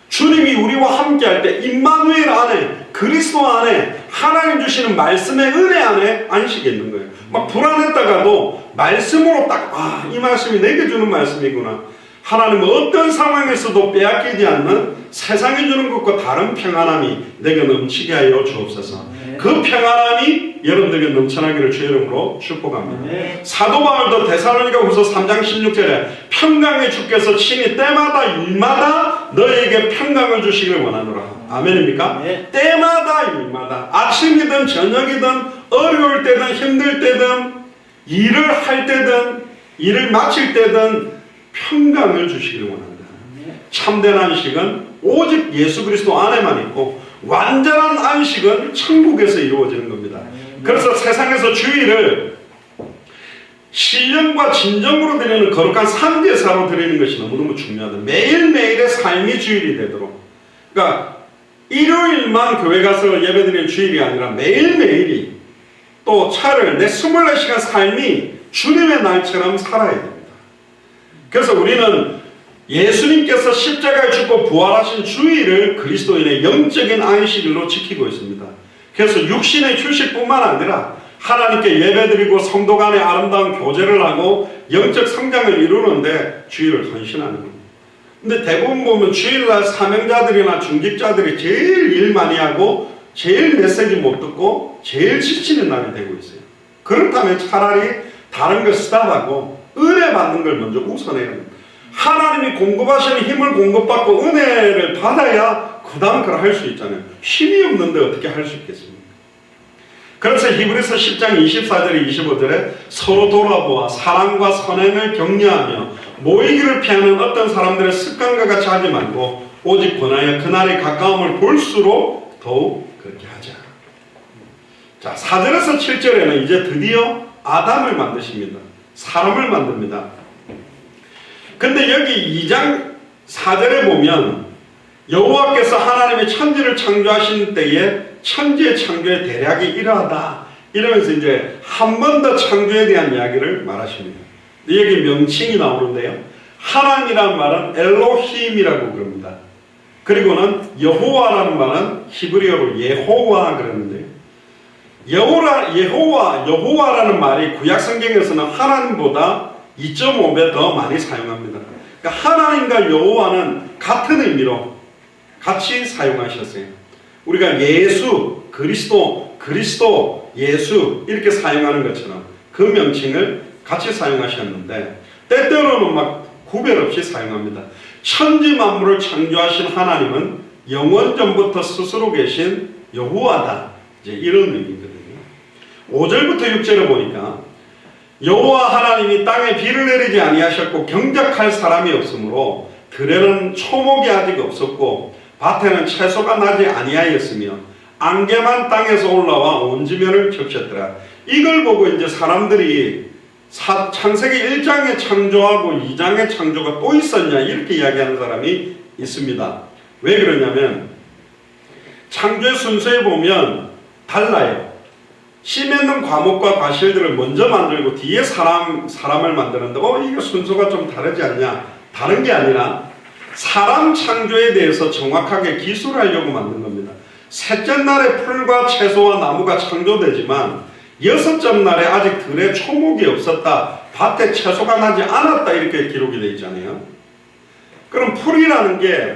주님이 우리와 함께 할 때 임마누엘 안에, 그리스도 안에, 하나님 주시는 말씀의 은혜 안에 안식이 있는 거예요. 막 불안했다가도 말씀으로 딱 이 말씀이 내게 주는 말씀이구나. 하나님은 어떤 상황에서도 빼앗기지 않는 세상이 주는 것과 다른 평안함이 내게 넘치게 하여 주옵소서. 그 평안함이 여러분들에게 넘쳐나기를 주의 이름으로 축복합니다. 사도 바울도 데살로니가후서 3장 16절에 평강의 주께서 친히 때마다 일마다 너에게 평강을 주시기를 원하노라. 아멘입니까? 때마다 일마다, 아침이든 저녁이든 어려울 때든 힘들 때든 일을 할 때든 일을 마칠 때든 평강을 주시기를 원한다. 참된 안식은 오직 예수 그리스도 안에만 있고 완전한 안식은 천국에서 이루어지는 겁니다. 그래서 세상에서 주일을 신령과 진정으로 드리는 거룩한 산제사로 드리는 것이 너무너무 중요하다. 매일매일의 삶이 주일이 되도록. 그러니까 일요일만 교회 가서 예배드리는 주일이 아니라 매일매일이, 또 차를 내 24시간 삶이 주님의 날처럼 살아야 됩니다. 그래서 우리는 예수님께서 십자가에 죽고 부활하신 주일을 그리스도인의 영적인 안식일로 지키고 있습니다. 그래서 육신의 휴식뿐만 아니라 하나님께 예배드리고 성도 간의 아름다운 교제를 하고 영적 성장을 이루는데 주일을 헌신하는 겁니다. 근데 대부분 보면 주일날 사명자들이나 중직자들이 제일 일 많이 하고 제일 메시지 못 듣고 제일 지치는 날이 되고 있어요. 그렇다면 차라리 다른 걸 스탑하고 은혜 받는 걸 먼저 우선해야 합니다. 하나님이 공급하시는 힘을 공급받고 은혜를 받아야 그 다음 걸 할 수 있잖아요. 힘이 없는데 어떻게 할 수 있겠습니까? 그래서 히브리서 10장 24절에 25절에 서로 돌아보아 사랑과 선행을 격려하며 모이기를 피하는 어떤 사람들의 습관과 같이 하지 말고 오직 권하여 그날의 가까움을 볼수록 더욱 그렇게 하자. 자, 4절에서 7절에는 이제 드디어 아담을 만드십니다. 사람을 만듭니다. 근데 여기 2장 4절에 보면 여호와께서 하나님의 천지를 창조하신 때에 천지의 창조의 대략이 이러하다 이러면서 이제 한 번 더 창조에 대한 이야기를 말하십니다. 여기 명칭이 나오는데요, 하나님이라는 말은 엘로힘이라고 그럽니다. 그리고는 여호와라는 말은 히브리어로 예호와 그러는데요, 여호와라는 말이 구약 성경에서는 하나님보다 2.5배 더 많이 사용합니다. 그러니까 하나님과 여호와는 같은 의미로 같이 사용하셨어요. 우리가 예수, 그리스도, 예수 이렇게 사용하는 것처럼 그 명칭을 같이 사용하셨는데 때때로는 막 구별 없이 사용합니다. 천지 만물을 창조하신 하나님은 영원 전부터 스스로 계신 여호와다, 이제 이런 의미거든요. 5절부터 6절을 보니까 여호와 하나님이 땅에 비를 내리지 아니하셨고 경작할 사람이 없으므로 들에는 초목이 아직 없었고 밭에는 채소가 나지 아니하였으며 안개만 땅에서 올라와 온 지면을 적셨더라. 이걸 보고 이제 사람들이 창세기 1장의 창조하고 2장의 창조가 또 있었냐 이렇게 이야기하는 사람이 있습니다. 왜 그러냐면 창조의 순서에 보면 달라요. 씨 맺는 과목과 과실들을 먼저 만들고 뒤에 사람을 만드는데 이게 순서가 좀 다르지 않냐? 다른 게 아니라 사람 창조에 대해서 정확하게 기술하려고 만든 겁니다. 셋째 날에 풀과 채소와 나무가 창조되지만 여섯째 날에 아직 들에 초목이 없었다, 밭에 채소가 나지 않았다 이렇게 기록이 되어 있잖아요. 그럼 풀이라는 게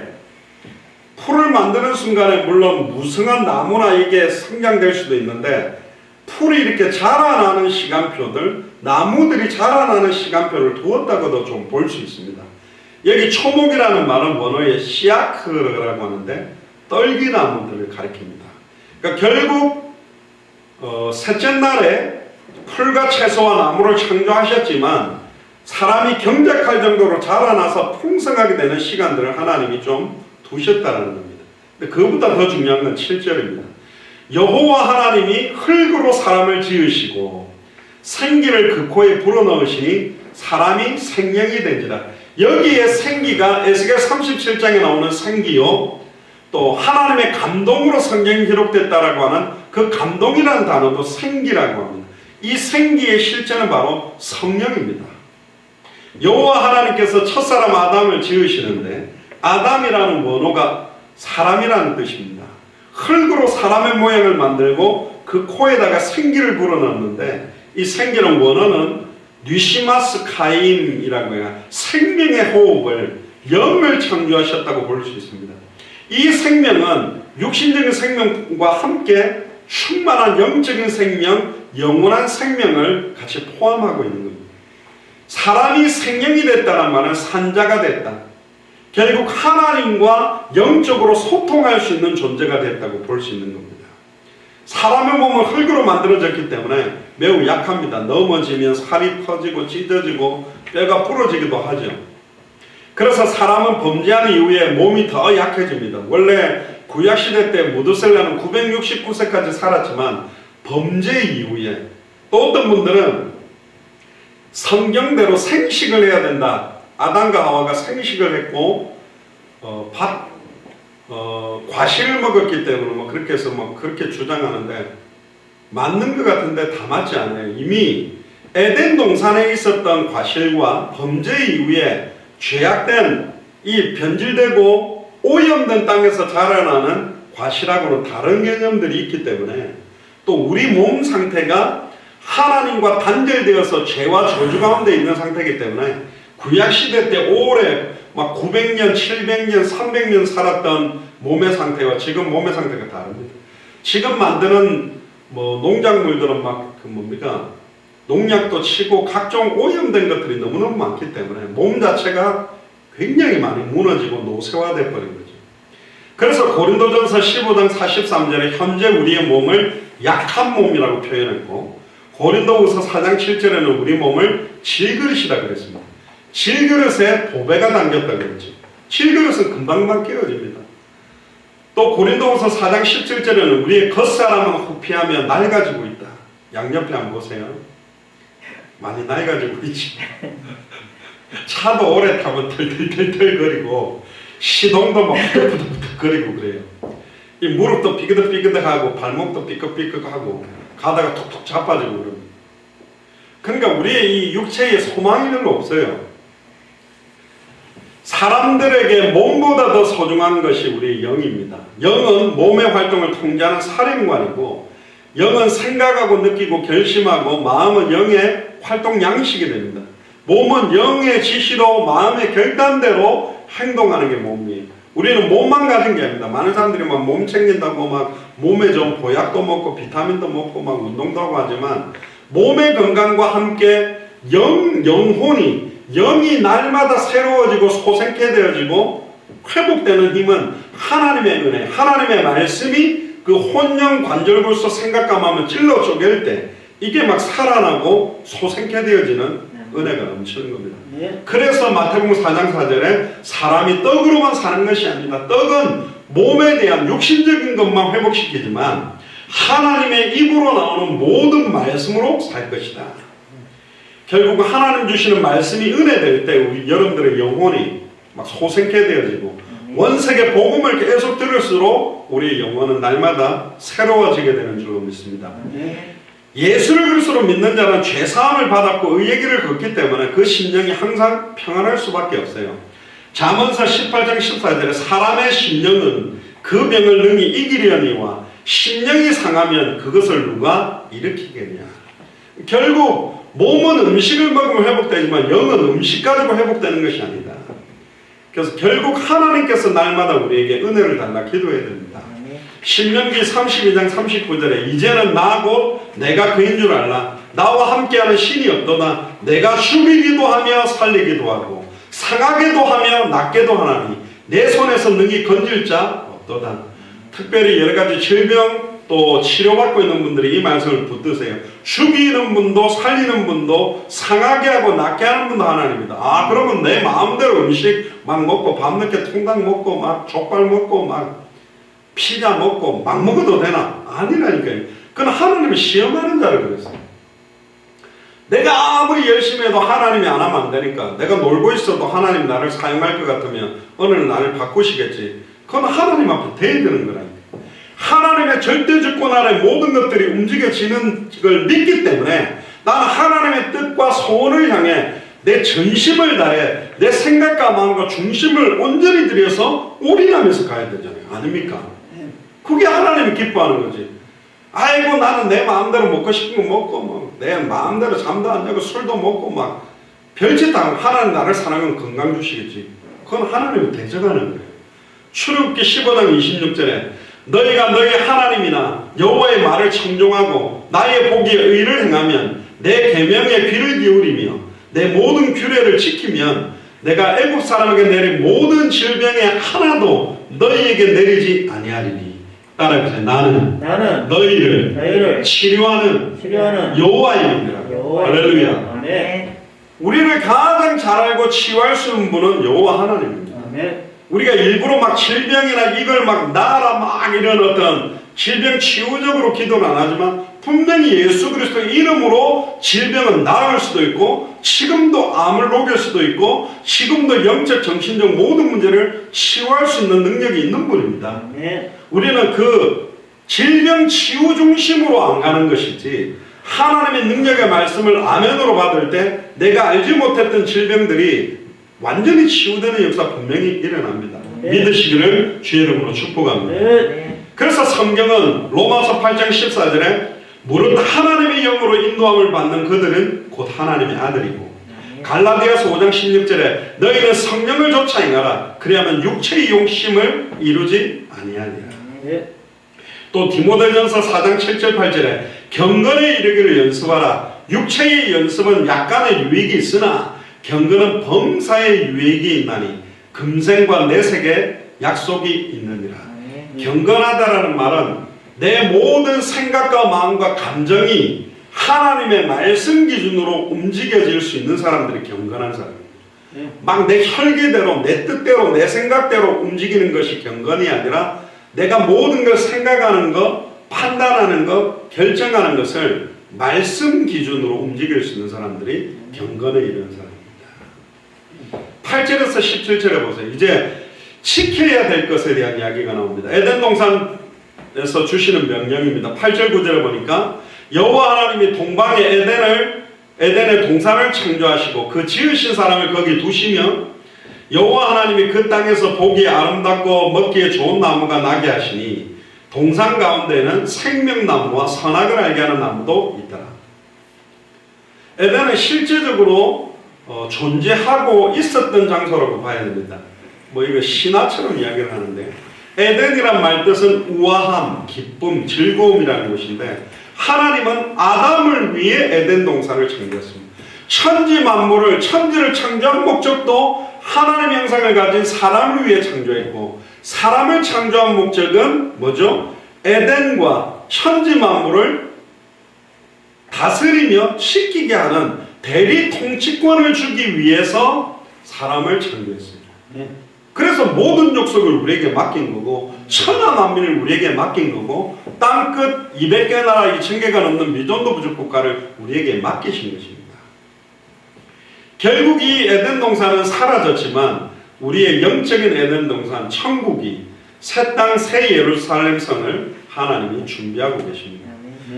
풀을 만드는 순간에 물론 무성한 나무나 이게 성장될 수도 있는데 풀이 이렇게 자라나는 시간표들, 나무들이 자라나는 시간표를 두었다고도 좀 볼 수 있습니다. 여기 초목이라는 말은 원어에 시아크라고 하는데 떨기나무들을 가리킵니다. 그러니까 결국 셋째 날에 풀과 채소와 나무를 창조하셨지만 사람이 경작할 정도로 자라나서 풍성하게 되는 시간들을 하나님이 좀 두셨다는 겁니다. 근데 그것보다 더 중요한 건 7절입니다. 여호와 하나님이 흙으로 사람을 지으시고 생기를 그 코에 불어넣으시니 사람이 생명이 된지라. 여기에 생기가 에스겔 37장에 나오는 생기요, 또 하나님의 감동으로 성경이 기록됐다라고 하는 그 감동이라는 단어도 생기라고 합니다. 이 생기의 실체는 바로 성령입니다. 여호와 하나님께서 첫사람 아담을 지으시는데 아담이라는 원어가 사람이라는 뜻입니다. 흙으로 사람의 모양을 만들고 그 코에다가 생기를 불어넣는데 이 생기는 원어는 뉘시마스 카임이라고 해요. 생명의 호흡을, 영을 창조하셨다고 볼 수 있습니다. 이 생명은 육신적인 생명과 함께 충만한 영적인 생명, 영원한 생명을 같이 포함하고 있는 겁니다. 사람이 생명이 됐다는 말은 산자가 됐다. 결국 하나님과 영적으로 소통할 수 있는 존재가 됐다고 볼 수 있는 겁니다. 사람의 몸은 흙으로 만들어졌기 때문에 매우 약합니다. 넘어지면 살이 퍼지고 찢어지고 뼈가 부러지기도 하죠. 그래서 사람은 범죄한 이후에 몸이 더 약해집니다. 원래 구약시대 때 무드셀라는 969세까지 살았지만 범죄 이후에, 또 어떤 분들은 성경대로 생식을 해야 된다. 아담과 하와가 생식을 했고 과실을 먹었기 때문에 그렇게 해서 그렇게 주장하는데 맞는 것 같은데 다 맞지 않아요. 이미 에덴 동산에 있었던 과실과 범죄 이후에 죄악된 이 변질되고 오염된 땅에서 자라나는 과실하고는 다른 개념들이 있기 때문에, 또 우리 몸 상태가 하나님과 단절되어서 죄와 저주 가운데 있는 상태이기 때문에 구약시대 때 오래 900년, 700년, 300년 살았던 몸의 상태와 지금 몸의 상태가 다릅니다. 지금 만드는 농작물들은 농약도 치고 각종 오염된 것들이 너무너무 많기 때문에 몸 자체가 굉장히 많이 무너지고 노쇠화되어 버린 거죠. 그래서 고린도전서 15장 43절에 현재 우리의 몸을 약한 몸이라고 표현했고, 고린도후서 4장 7절에는 우리 몸을 질그릇이라 그랬습니다. 질그릇에 보배가 담겼다고 그랬죠. 질그릇은 금방만 깨어집니다. 또 고린도후서 4장 17절에는 우리의 겉사람은 후피하며 낡아지고 있다. 양옆에 한번 보세요. 많이 낡아지고 있지. 차도 오래 타면 털털털털거리고 시동도 막 부득부득거리고 그래요. 이 무릎도 삐그덕삐그덕하고 발목도 삐걱삐걱하고 가다가 툭툭 자빠지고 그럽니다. 그러니까 우리의 이 육체에 소망이 별로 없어요. 사람들에게 몸보다 더 소중한 것이 우리의 영입니다. 영은 몸의 활동을 통제하는 사령관이고, 영은 생각하고 느끼고 결심하고, 마음은 영의 활동 양식이 됩니다. 몸은 영의 지시로 마음의 결단대로 행동하는 게 몸이에요. 우리는 몸만 가진 게 아닙니다. 많은 사람들이 몸 챙긴다고 몸에 좀 보약도 먹고 비타민도 먹고 운동도 하고 하지만, 몸의 건강과 함께 영이 날마다 새로워지고 소생케 되어지고 회복되는 힘은 하나님의 은혜, 하나님의 말씀이 그 혼영 관절골소 생각감하면 찔러 쪼갤 때 이게 살아나고 소생케 되어지는 은혜가 넘치는 겁니다. 그래서 마태복음 4장 4절에 사람이 떡으로만 사는 것이 아니다. 떡은 몸에 대한 육신적인 것만 회복시키지만 하나님의 입으로 나오는 모든 말씀으로 살 것이다. 결국 하나님 주시는 말씀이 은혜될 때 우리 여러분들의 영혼이 소생케 되어지고 원색의 복음을 계속 들을수록 우리의 영혼은 날마다 새로워지게 되는 줄로 믿습니다. 예수를 그리스도로 믿는 자는 죄사함을 받았고 의의 길을 걷기 때문에 그 심령이 항상 평안할 수밖에 없어요. 잠언서 18장 14절에 사람의 심령은 그 병을 능히 이기려니와 심령이 상하면 그것을 누가 일으키겠냐. 결국 몸은 음식을 먹으면 회복되지만 영은 음식 가지고 회복되는 것이 아니다. 그래서 결국 하나님께서 날마다 우리에게 은혜를 달라 기도해야 됩니다. 신명기 32장 39절에 이제는 나 곧 내가 그인 줄 알라. 나와 함께하는 신이 없도다. 내가 죽이기도 하며 살리기도 하고 상하게도 하며 낫게도 하나니 내 손에서 능히 건질 자 없도다. 특별히 여러 가지 질병 또 치료받고 있는 분들이 이 말씀을 붙드세요. 죽이는 분도 살리는 분도 상하게 하고 낫게 하는 분도 하나님입니다. 그러면 내 마음대로 음식 먹고 밤늦게 통닭 먹고 족발 먹고 피자 먹고 먹어도 되나? 아니라니까요. 그건 하나님이 시험하는 자를 그랬어요. 내가 아무리 열심히 해도 하나님이 안 하면 안 되니까, 내가 놀고 있어도 하나님 나를 사용할 것 같으면 어느 날 나를 바꾸시겠지. 그건 하나님 앞에 대드는 거라니까. 하나님의 절대 주권 아래 모든 것들이 움직여지는 걸 믿기 때문에 나는 하나님의 뜻과 소원을 향해 내 전심을 다해 내 생각과 마음과 중심을 온전히 들여서 올인하면서 가야 되잖아요. 아닙니까? 그게 하나님이 기뻐하는 거지. 아이고 나는 내 마음대로 먹고 싶은 거 먹고 뭐 내 마음대로 잠도 안 자고 술도 먹고 막 별짓 다 하고 하나님 나를 사랑하면 건강 주시겠지. 그건 하나님을 대적하는 거예요. 출애굽기 15장 26절에 너희가 너희 하나님이나 여호와의 말을 청종하고 나의 보기에 의를 행하면 내 계명에 귀를 기울이며 내 모든 규례를 지키면 내가 애굽 사람에게 내린 모든 질병에 하나도 너희에게 내리지 아니하리니. 따라해보세요. 나는 너희를 치료하는 여호와입니다. 할렐루야. 아멘. 우리를 가장 잘 알고 치유할 수 있는 분은 여호와 하나님입니다. 아멘. 우리가 일부러 막 질병이나 이걸 막 나아라 막 이런 어떤 질병 치유적으로 기도는 안 하지만 분명히 예수 그리스도의 이름으로 질병은 나을 수도 있고 지금도 암을 녹일 수도 있고 지금도 영적 정신적 모든 문제를 치유할 수 있는 능력이 있는 분입니다. 우리는 그 질병 치유 중심으로 안 가는 것이지 하나님의 능력의 말씀을 아멘으로 받을 때 내가 알지 못했던 질병들이 완전히 치유되는 역사 분명히 일어납니다. 믿으시기를 주의 이름으로 축복합니다. 그래서 성경은 로마서 8장 14절에 무릇 하나님의 영으로 인도함을 받는 그들은 곧 하나님의 아들이고 갈라디아서 5장 16절에 너희는 성령을 좇아 행하라 그리하면 육체의 용심을 이루지 아니하리라. 또 디모데전서 4장 7절 8절에 경건에 이르기를 연습하라. 육체의 연습은 약간의 유익이 있으나 경건은 범사의 유익이 있나니 금생과 내색에 약속이 있느니라. 경건하다라는 말은 내 모든 생각과 마음과 감정이 하나님의 말씀 기준으로 움직여질 수 있는 사람들이 경건한 사람입니다. 막 내 혈기대로 내 뜻대로 내 생각대로 움직이는 것이 경건이 아니라 내가 모든 걸 생각하는 것, 판단하는 것, 결정하는 것을 말씀 기준으로 움직일 수 있는 사람들이 경건에 이르는 사람입니다. 8절에서 17절에 보세요. 이제 지켜야 될 것에 대한 이야기가 나옵니다. 에덴 동산에서 주시는 명령입니다. 8절 9절에 보니까 여호와 하나님이 동방의 에덴의 동산을 창조하시고 그 지으신 사람을 거기 두시며 여호와 하나님이 그 땅에서 보기에 아름답고 먹기에 좋은 나무가 나게 하시니 동산 가운데에는 생명나무와 선악을 알게 하는 나무도 있더라. 에덴은 실제적으로 존재하고 있었던 장소라고 봐야 됩니다. 뭐 이거 신화처럼 이야기를 하는데 에덴이란 말 뜻은 우아함, 기쁨, 즐거움이라는 것인데 하나님은 아담을 위해 에덴 동산을 창조했습니다. 천지 만물을 천지를 창조한 목적도 하나님의 형상을 가진 사람을 위해 창조했고 사람을 창조한 목적은 뭐죠? 에덴과 천지 만물을 다스리며 지키게 하는 대리 통치권을 주기 위해서 사람을 창조했습니다. 그래서 모든 족속을 우리에게 맡긴 거고 천하 만민을 우리에게 맡긴 거고 땅끝 200개 나라 2000개가 넘는 미전도 부족 국가를 우리에게 맡기신 것입니다. 결국 이 에덴 동산은 사라졌지만 우리의 영적인 에덴 동산 천국이 새 땅 새 예루살렘 성을 하나님이 준비하고 계십니다.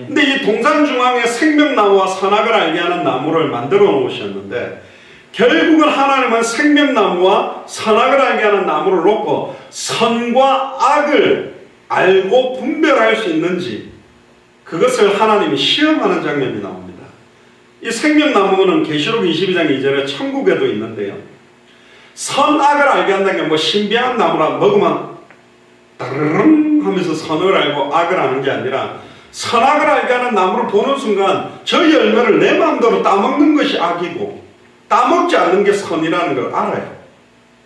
근데 이 동산 중앙에 생명나무와 선악을 알게 하는 나무를 만들어 놓으셨는데 결국은 하나님은 생명나무와 선악을 알게 하는 나무를 놓고 선과 악을 알고 분별할 수 있는지 그것을 하나님이 시험하는 장면이 나옵니다. 이 생명나무는 계시록 22장 2절에 천국에도 있는데요. 선악을 알게 한다는 게 뭐 신비한 나무라 먹으면 따르릉 하면서 선을 알고 악을 아는 게 아니라 선악을 알게 하는 나무를 보는 순간 저 열매를 내 마음대로 따먹는 것이 악이고 따먹지 않는 게 선이라는 걸 알아요.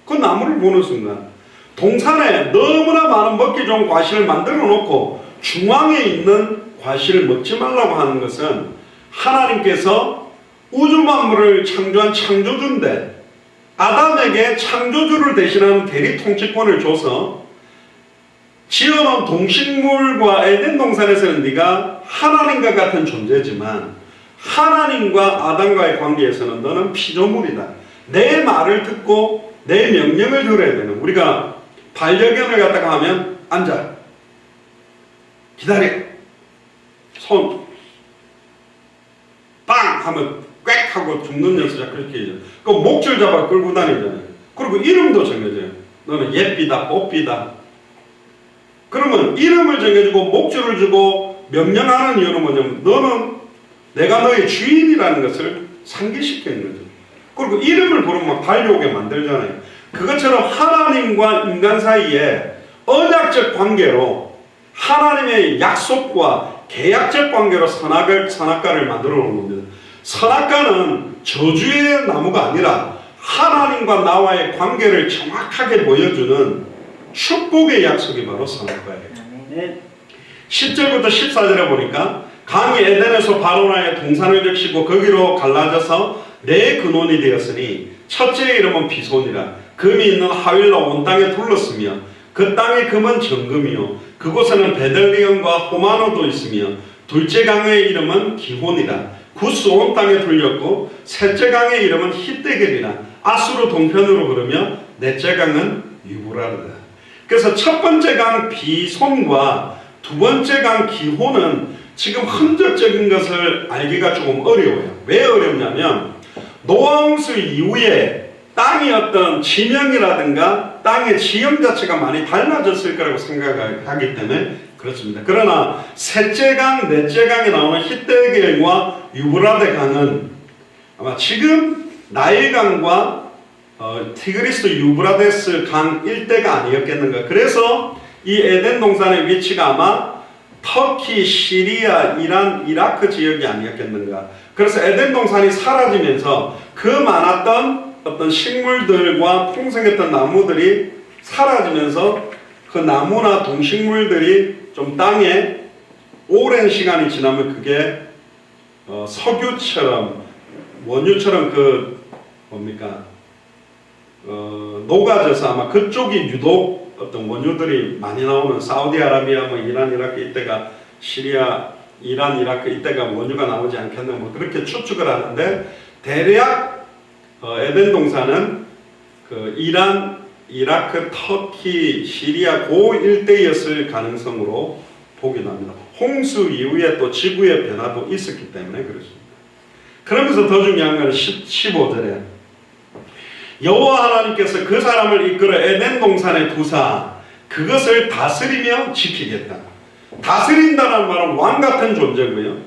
그 나무를 보는 순간 동산에 너무나 많은 먹기 좋은 과실을 만들어 놓고 중앙에 있는 과실을 먹지 말라고 하는 것은 하나님께서 우주 만물을 창조한 창조주인데 아담에게 창조주를 대신하는 대리 통치권을 줘서 지어놓은 동식물과 에덴 동산에서는 네가 하나님과 같은 존재지만 하나님과 아담과의 관계에서는 너는 피조물이다. 내 말을 듣고 내 명령을 들어야 되는, 우리가 반려견을 갖다가 하면 앉아, 기다려, 손 빵 하면 꽥 하고 죽는 녀석이 그렇게 해요. 그 목줄 잡아 끌고 다니잖아요. 그리고 이름도 정해져요. 너는 예삐다, 뽀삐다. 그러면 이름을 정해주고 목줄을 주고 명령하는 이유는 뭐냐면 너는 내가 너의 주인이라는 것을 상기시키는 거죠. 그리고 이름을 부르면 막 달려오게 만들잖아요. 그것처럼 하나님과 인간 사이에 언약적 관계로 하나님의 약속과 계약적 관계로 선악과를 만들어 놓은 겁니다. 선악과는 저주의 나무가 아니라 하나님과 나와의 관계를 정확하게 보여주는 축복의 약속이 바로 선악과예요. 10절부터 14절에 보니까 강이 에덴에서 바로나의 동산을 적시고 거기로 갈라져서 네 근원이 되었으니 첫째의 이름은 비손이라. 금이 있는 하윌로 온 땅에 둘렀으며 그 땅의 금은 정금이요 그곳에는 베들리엄과 호마노도 있으며 둘째 강의 이름은 기혼이라. 구스 온 땅에 둘렸고 셋째 강의 이름은 히데겔이라. 아수르 동편으로 흐르며 넷째 강은 유브라르다. 그래서 첫 번째 강 비손과 두 번째 강 기혼은 지금 흔적적인 것을 알기가 조금 어려워요. 왜 어렵냐면 노아홍수 이후에 땅의 어떤 지명이라든가 땅의 지형 자체가 많이 달라졌을 거라고 생각하기 때문에 그렇습니다. 그러나 셋째 강, 넷째 강에 나오는 히데겔과 유브라데 강은 아마 지금 나일강과 티그리스 유브라데스 강 일대가 아니었겠는가. 그래서 이 에덴 동산의 위치가 아마 터키, 시리아, 이란, 이라크 지역이 아니었겠는가. 그래서 에덴 동산이 사라지면서 그 많았던 어떤 식물들과 풍성했던 나무들이 사라지면서 그 나무나 동식물들이 좀 땅에 오랜 시간이 지나면 그게 석유처럼 원유처럼 녹아져서 아마 그쪽이 유독 어떤 원유들이 많이 나오는 사우디아라비아, 이란, 이라크 이때가 시리아, 이란, 이라크 이때가 원유가 나오지 않겠나 그렇게 추측을 하는데 대략 에덴 동산은 이란, 이라크, 터키, 시리아 그 일대였을 가능성으로 보긴 합니다. 홍수 이후에 또 지구의 변화도 있었기 때문에 그렇습니다. 그러면서 더 중요한 것은 15절에 여호와 하나님께서 그 사람을 이끌어 에덴 동산에 두사 그것을 다스리며 지키겠다. 다스린다는 말은 왕 같은 존재고요.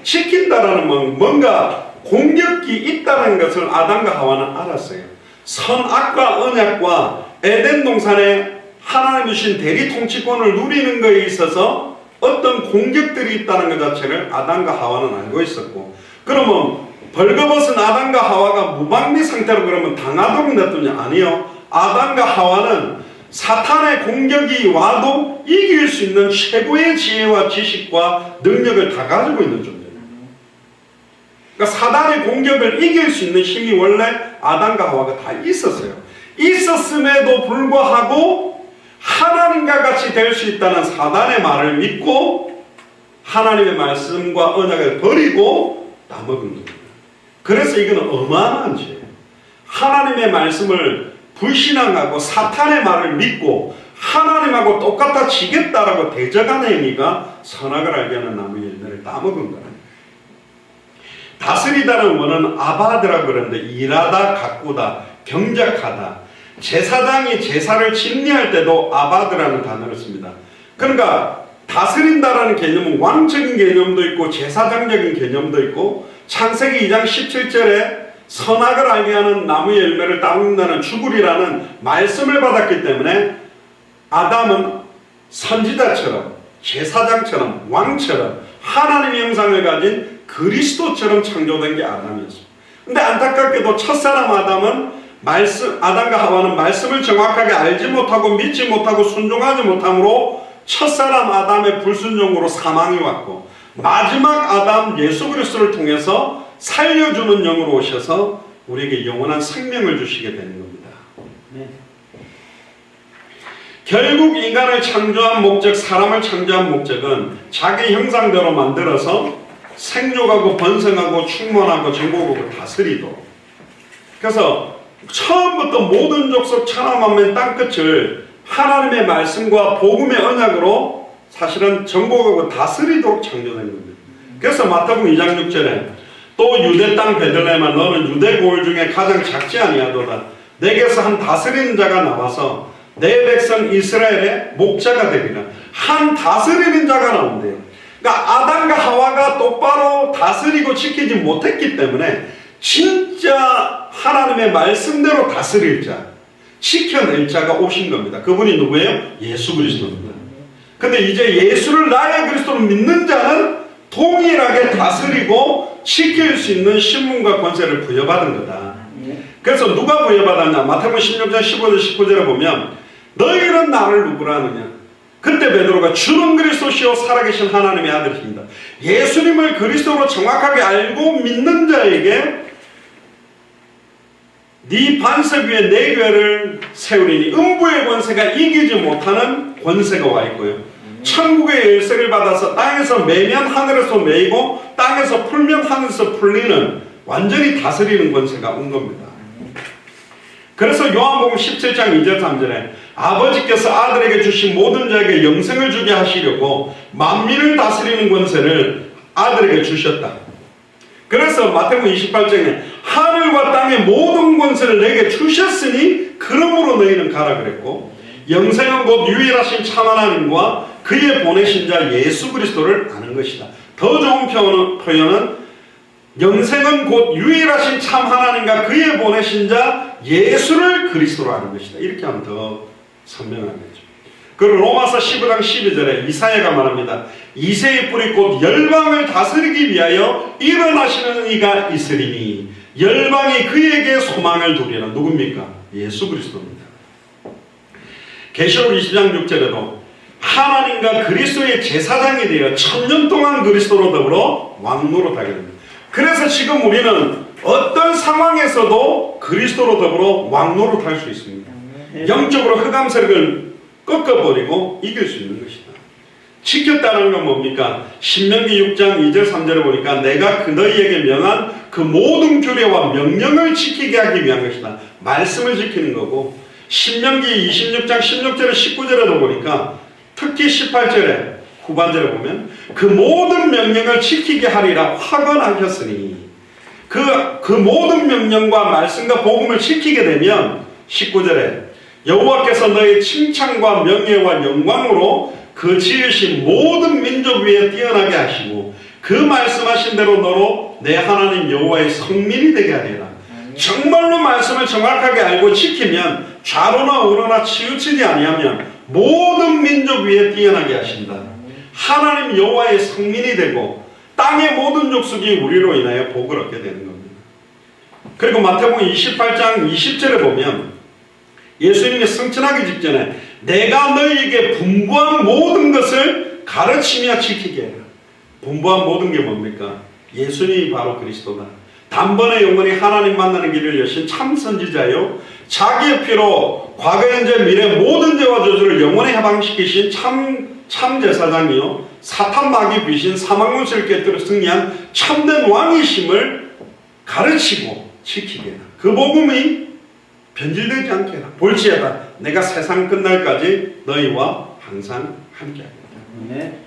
지킨다라는 말은 뭔가 공격이 있다는 것을 아담과 하와는 알았어요. 선악과 언약과 에덴 동산에 하나님이 주신 대리 통치권을 누리는 것에 있어서 어떤 공격들이 있다는 것 자체를 아담과 하와는 알고 있었고, 그러면 벌거벗은 아담과 하와가 무방비 상태로 그러면 당하도록 냈더니 아니요. 아담과 하와는 사탄의 공격이 와도 이길 수 있는 최고의 지혜와 지식과 능력을 다 가지고 있는 존재예요. 그러니까 사단의 공격을 이길 수 있는 힘이 원래 아담과 하와가 다 있었어요. 있었음에도 불구하고 하나님과 같이 될 수 있다는 사단의 말을 믿고 하나님의 말씀과 언약을 버리고 따먹은 겁니다. 그래서 이거는 어마어마한 죄예요. 하나님의 말씀을 불신앙하고 사탄의 말을 믿고 하나님하고 똑같아지겠다라고 대적하는 행위가 선악을 알게 하는 나무의 열매를 따먹은 거예요. 다스리다는 원어는 아바드라고 그러는데 일하다, 가꾸다, 경작하다. 제사장이 제사를 집리할 때도 아바드라는 단어를 씁니다. 그러니까 다스린다라는 개념은 왕적인 개념도 있고 제사장적인 개념도 있고, 창세기 2장 17절에 선악을 알게 하는 나무의 열매를 따먹는다는 주구리라는 말씀을 받았기 때문에 아담은 선지자처럼 제사장처럼 왕처럼 하나님의 형상을 가진 그리스도처럼 창조된 게 아담이었습니다. 근데 안타깝게도 첫사람 아담은 아담과 하와는 말씀을 정확하게 알지 못하고 믿지 못하고 순종하지 못함으로 첫사람 아담의 불순종으로 사망이 왔고, 마지막 아담 예수 그리스도를 통해서 살려주는 영으로 오셔서 우리에게 영원한 생명을 주시게 되는 겁니다. 네. 결국 인간을 창조한 목적, 사람을 창조한 목적은 자기 형상대로 만들어서 생육하고 번성하고 충만하고 정복하고 다스리도록. 그래서 처음부터 모든 족속 천하만민 땅끝을 하나님의 말씀과 복음의 언약으로 사실은 정복하고 다스리도록 창조된 겁니다. 그래서 마태복음 2장 6절에 또 유대 땅 베들레헴아 너는 유대 고을 중에 가장 작지 아니하도다. 내게서 한 다스리는 자가 나와서 내 백성 이스라엘의 목자가 되리라. 한 다스리는 자가 나온대요. 그러니까 아담과 하와가 똑바로 다스리고 지키지 못했기 때문에 진짜 하나님의 말씀대로 다스릴 자, 지켜낼 자가 오신 겁니다. 그분이 누구예요? 예수 그리스도입니다. 근데 이제 예수를 나의 그리스도로 믿는 자는 동일하게 다스리고 지킬 수 있는 신분과 권세를 부여받은 거다. 그래서 누가 부여받았냐? 마태복음 16장 15절 19절에 보면 너희는 나를 누구라 하느냐? 그때 베드로가 주는 그리스도시요 살아계신 하나님의 아들이십니다. 예수님을 그리스도로 정확하게 알고 믿는 자에게 네 반석 위에 내 교회를 세우리니 음부의 권세가 이기지 못하는 권세가 와 있고요. 천국의 열쇠를 받아서 땅에서 매면 하늘에서 매이고 땅에서 풀면 하늘에서 풀리는 완전히 다스리는 권세가 온 겁니다. 그래서 요한복음 17장 2절 3절에 아버지께서 아들에게 주신 모든 자에게 영생을 주게 하시려고 만민을 다스리는 권세를 아들에게 주셨다. 그래서 마태복음 28장에 하늘과 땅의 모든 권세를 내게 주셨으니 그러므로 너희는 가라 그랬고, 영생은 곧 유일하신 참 하나님과 그의 보내신 자 예수 그리스도를 아는 것이다. 더 좋은 표현은 영생은 곧 유일하신 참 하나님과 그의 보내신 자 예수를 그리스도로 아는 것이다. 이렇게 하면 더 선명하겠죠. 그리고 로마서 15장 12절에 이사야가 말합니다. 이새의 뿌리 곧 열방을 다스리기 위하여 일어나시는 이가 있으리니 열방이 그에게 소망을 두리라. 누굽니까? 예수 그리스도입니다. 계시록 20장 6절에도 하나님과 그리스도의 제사장이 되어 1000년 동안 그리스도로 더불어 왕노릇하게 됩니다. 그래서 지금 우리는 어떤 상황에서도 그리스도로 더불어 왕노릇할 수 있습니다. 영적으로 흑암세력을 꺾어버리고 이길 수 있는 것이다. 지켰다는 건 뭡니까? 신명기 6장 2절 3절에 보니까 내가 너희에게 명한 그 모든 규례와 명령을 지키게 하기 위한 것이다. 말씀을 지키는 거고, 신명기 26장 16절에 19절에도 보니까 특히 18절에 후반절에 보면 그 모든 명령을 지키게 하리라 확언하셨으니 그 모든 명령과 말씀과 복음을 지키게 되면 19절에 여호와께서 너의 칭찬과 명예와 영광으로 그 지으신 모든 민족 위에 뛰어나게 하시고 그 말씀하신 대로 너로 내 하나님 여호와의 성민이 되게 하리라. 정말로 말씀을 정확하게 알고 지키면 좌로나 우로나 치우치지 아니하면 모든 민족 위에 뛰어나게 하신다. 하나님 여호와의 성민이 되고 땅의 모든 족속이 우리로 인하여 복을 얻게 되는 겁니다. 그리고 마태복음 28장 20절에 보면 예수님이 승천하기 직전에 내가 너희에게 분부한 모든 것을 가르치며 지키게 해라. 분부한 모든 게 뭡니까? 예수님이 바로 그리스도다. 단번에 영원히 하나님 만나는 길을 여신 참 선지자요, 자기의 피로 과거 현재 미래 모든 죄와 저주를 영원히 해방시키신 참 제사장이요, 사탄 마귀 귀신 사망문수를 깨뜨려 승리한 참된 왕이심을 가르치고 지키게 해라. 그 복음이 변질되지 않게 해라. 볼지어다 내가 세상 끝날까지 너희와 항상 함께하겠다.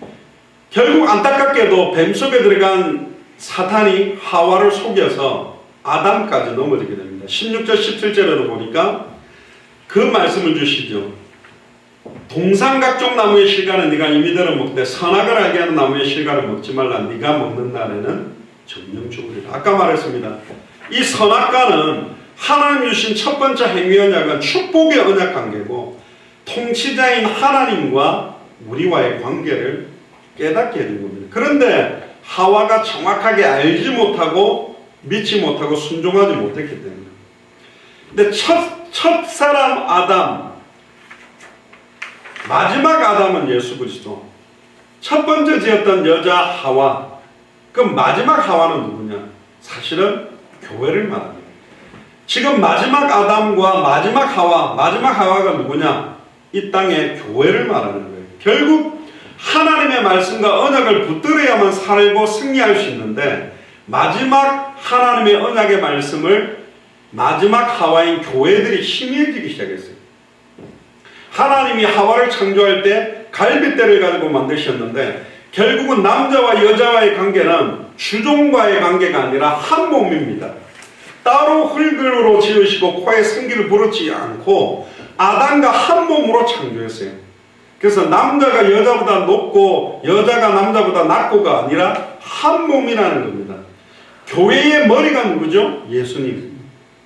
결국 안타깝게도 뱀 속에 들어간 사탄이 하와를 속여서 아담까지 넘어지게 됩니다. 16절 17절에도 보니까 그 말씀을 주시죠. 동산 각종 나무의 실과는 네가 이미대로 먹되 선악을 알게 하는 나무의 실과를 먹지 말라. 네가 먹는 날에는 정령 죽으리라. 아까 말했습니다. 이 선악과는 하나님 주신 첫 번째 행위 언약은 축복의 언약 관계고, 통치자인 하나님과 우리와의 관계를 깨닫게 해준 겁니다. 그런데 하와가 정확하게 알지 못하고 믿지 못하고 순종하지 못했기 때문에. 근데 첫 사람 아담, 마지막 아담은 예수 그리스도. 첫 번째 지었던 여자 하와, 그럼 마지막 하와는 누구냐? 사실은 교회를 말합니다. 지금 마지막 아담과 마지막 하와가 누구냐? 이 땅의 교회를 말하는 거예요. 결국 하나님의 말씀과 언약을 붙들어야만 살고 승리할 수 있는데, 마지막 하나님의 언약의 말씀을 마지막 하와인 교회들이 희미해지기 시작했어요. 하나님이 하와를 창조할 때 갈빗대를 가지고 만드셨는데, 결국은 남자와 여자와의 관계는 주종과의 관계가 아니라 한 몸입니다. 따로 흙으로 지으시고 코에 생기를 부르지 않고 아담과 한 몸으로 창조했어요. 그래서 남자가 여자보다 높고 여자가 남자보다 낮고가 아니라 한 몸이라는 겁니다. 교회의 머리가 누구죠? 예수님.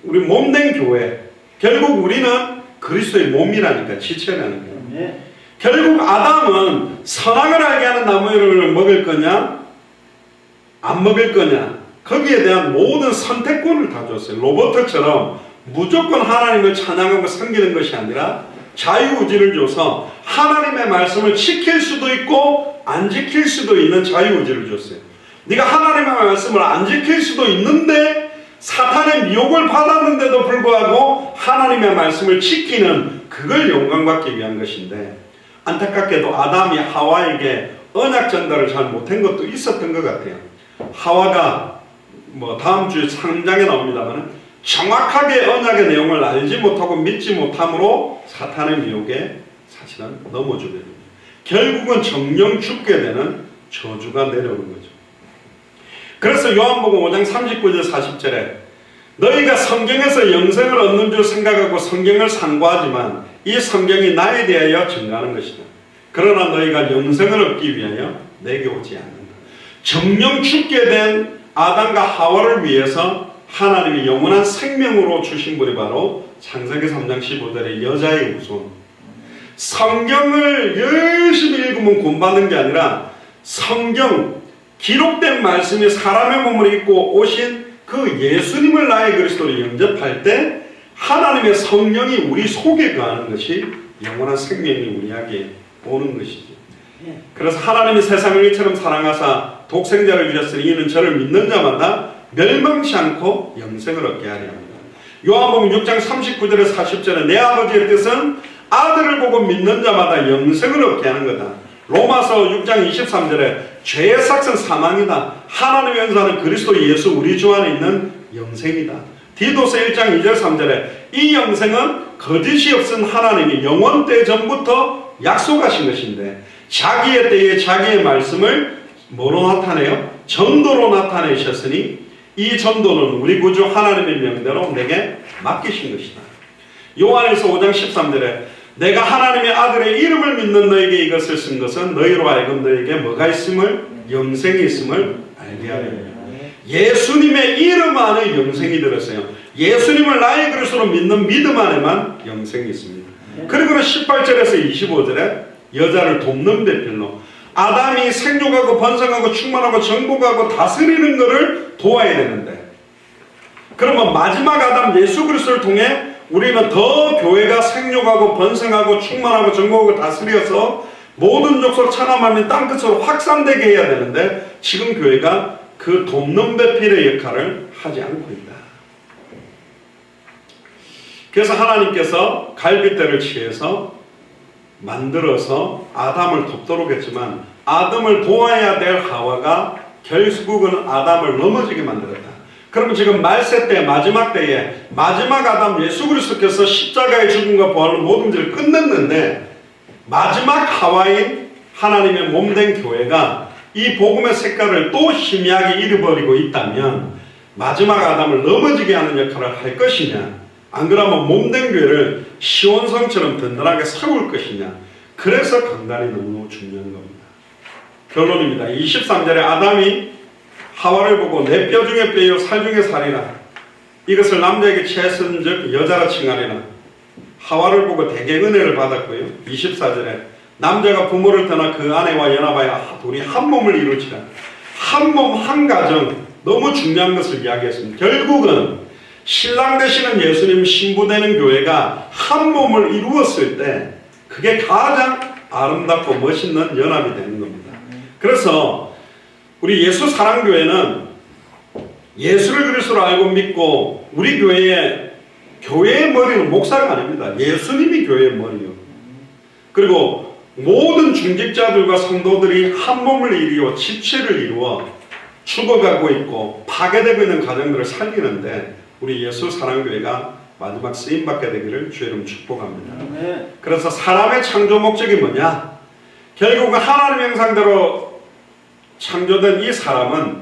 우리 몸된 교회. 결국 우리는 그리스도의 몸이라니까, 지체라는 거예요. 결국 아담은 선악을 알게 하는 나무를 먹을 거냐 안 먹을 거냐, 거기에 대한 모든 선택권을 다 줬어요. 로버트처럼 무조건 하나님을 찬양하고 섬기는 것이 아니라 자유의지를 줘서 하나님의 말씀을 지킬 수도 있고 안 지킬 수도 있는 자유의지를 줬어요. 네가 하나님의 말씀을 안 지킬 수도 있는데 사탄의 미혹을 받았는데도 불구하고 하나님의 말씀을 지키는, 그걸 영광받기 위한 것인데, 안타깝게도 아담이 하와에게 언약 전달을 잘 못한 것도 있었던 것 같아요. 하와가 다음 주에 상장에 나옵니다만 정확하게 언약의 내용을 알지 못하고 믿지 못함으로 사탄의 미혹에 사실은 넘어지게 됩니다. 결국은 정령 죽게 되는 저주가 내려오는 거죠. 그래서 요한복음 5장 39절 40절에 너희가 성경에서 영생을 얻는 줄 생각하고 성경을 상고하지만 이 성경이 나에 대하여 증거하는 것이다. 그러나 너희가 영생을 얻기 위하여 내게 오지 않는다. 정령 죽게 된 아담과 하와를 위해서 하나님이 영원한 생명으로 주신 분이 바로 창세기 3장 15절의 여자의 후손. 성경을 열심히 읽으면 구원받는 게 아니라 성경, 기록된 말씀이 사람의 몸을 입고 오신 그 예수님을 나의 그리스도로 영접할 때 하나님의 성령이 우리 속에 거하는 것이 영원한 생명이 우리에게 오는 것이죠. 그래서 하나님이 세상을 이처럼 사랑하사 독생자를 주셨으니 이는 저를 믿는 자마다 멸망치 않고 영생을 얻게 하려 합니다. 요한복음 6장 39절에 40절에 내 아버지의 뜻은 아들을 보고 믿는 자마다 영생을 얻게 하는 거다. 로마서 6장 23절에 죄의 삭은 사망이다. 하나님의 은사는 그리스도 예수 우리 주 안에 있는 영생이다. 디도서 1장 2절 3절에 이 영생은 거짓이 없은 하나님이 영원 때 전부터 약속하신 것인데 자기의 때에 자기의 말씀을 뭐로 나타내요? 전도로 나타내셨으니 이 전도는 우리 구주 하나님의 명대로 내게 맡기신 것이다. 요한에서 5장 13절에 내가 하나님의 아들의 이름을 믿는 너에게 이것을 쓴 것은 너희로 하여금 너에게 뭐가 있음을, 영생이 있음을 알게 하려니와. 예수님의 이름 안에 영생이 들었어요. 예수님을 나의 그리스도로 믿는 믿음 안에만 영생이 있습니다. 그리고는 18절에서 25절에 여자를 돕는 배필로 아담이 생육하고 번성하고 충만하고 정복하고 다스리는 것을 도와야 되는데, 그러면 마지막 아담 예수 그리스도를 통해 우리는 더 교회가 생육하고 번성하고 충만하고 정복하고 다스려서 모든 족속 천하만민 땅끝으로 확산되게 해야 되는데 지금 교회가 그 돕는 배필의 역할을 하지 않고 있다. 그래서 하나님께서 갈빗대를 취해서 만들어서 아담을 돕도록 했지만 아담을 도와야 될 하와가 결국은 아담을 넘어지게 만들었다. 그러면 지금 말세 때 마지막 때에 마지막 아담 예수 그리스도께서 십자가의 죽음과 부활로 모든 일을 끝냈는데 마지막 하와인 하나님의 몸된 교회가 이 복음의 색깔을 또 희미하게 잃어버리고 있다면 마지막 아담을 넘어지게 하는 역할을 할 것이냐, 안 그러면 몸된 교회를 시온성처럼 든든하게 세울 것이냐. 그래서 강단이 너무 중요한 겁니다. 결론입니다. 23절에 아담이 하와를 보고 내 뼈 중에 뼈요 살 중에 살이라 이것을 남자에게 취했은 즉 여자라 칭하리라. 하와를 보고 대개 은혜를 받았고요. 24절에 남자가 부모를 떠나 그 아내와 연합하여 둘이 한 몸을 이루지라. 한 몸 한 가정, 너무 중요한 것을 이야기했습니다. 결국은 신랑 되시는 예수님 신부 되는 교회가 한 몸을 이루었을 때 그게 가장 아름답고 멋있는 연합이 되는 겁니다. 그래서 우리 예수 사랑교회는 예수를 그리스도로 알고 믿고 우리 교회의 머리는 목사가 아닙니다. 예수님이 교회의 머리요. 그리고 모든 중직자들과 성도들이 한 몸을 이루어 지체를 이루어 죽어가고 있고 파괴되고 있는 가정들을 살리는데 우리 예수 사랑교회가 마지막 쓰임받게 되기를 주의 이름 축복합니다. 그래서 사람의 창조 목적이 뭐냐? 결국은 하나님의 형상대로 창조된 이 사람은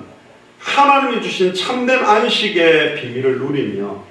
하나님이 주신 참된 안식의 비밀을 누리며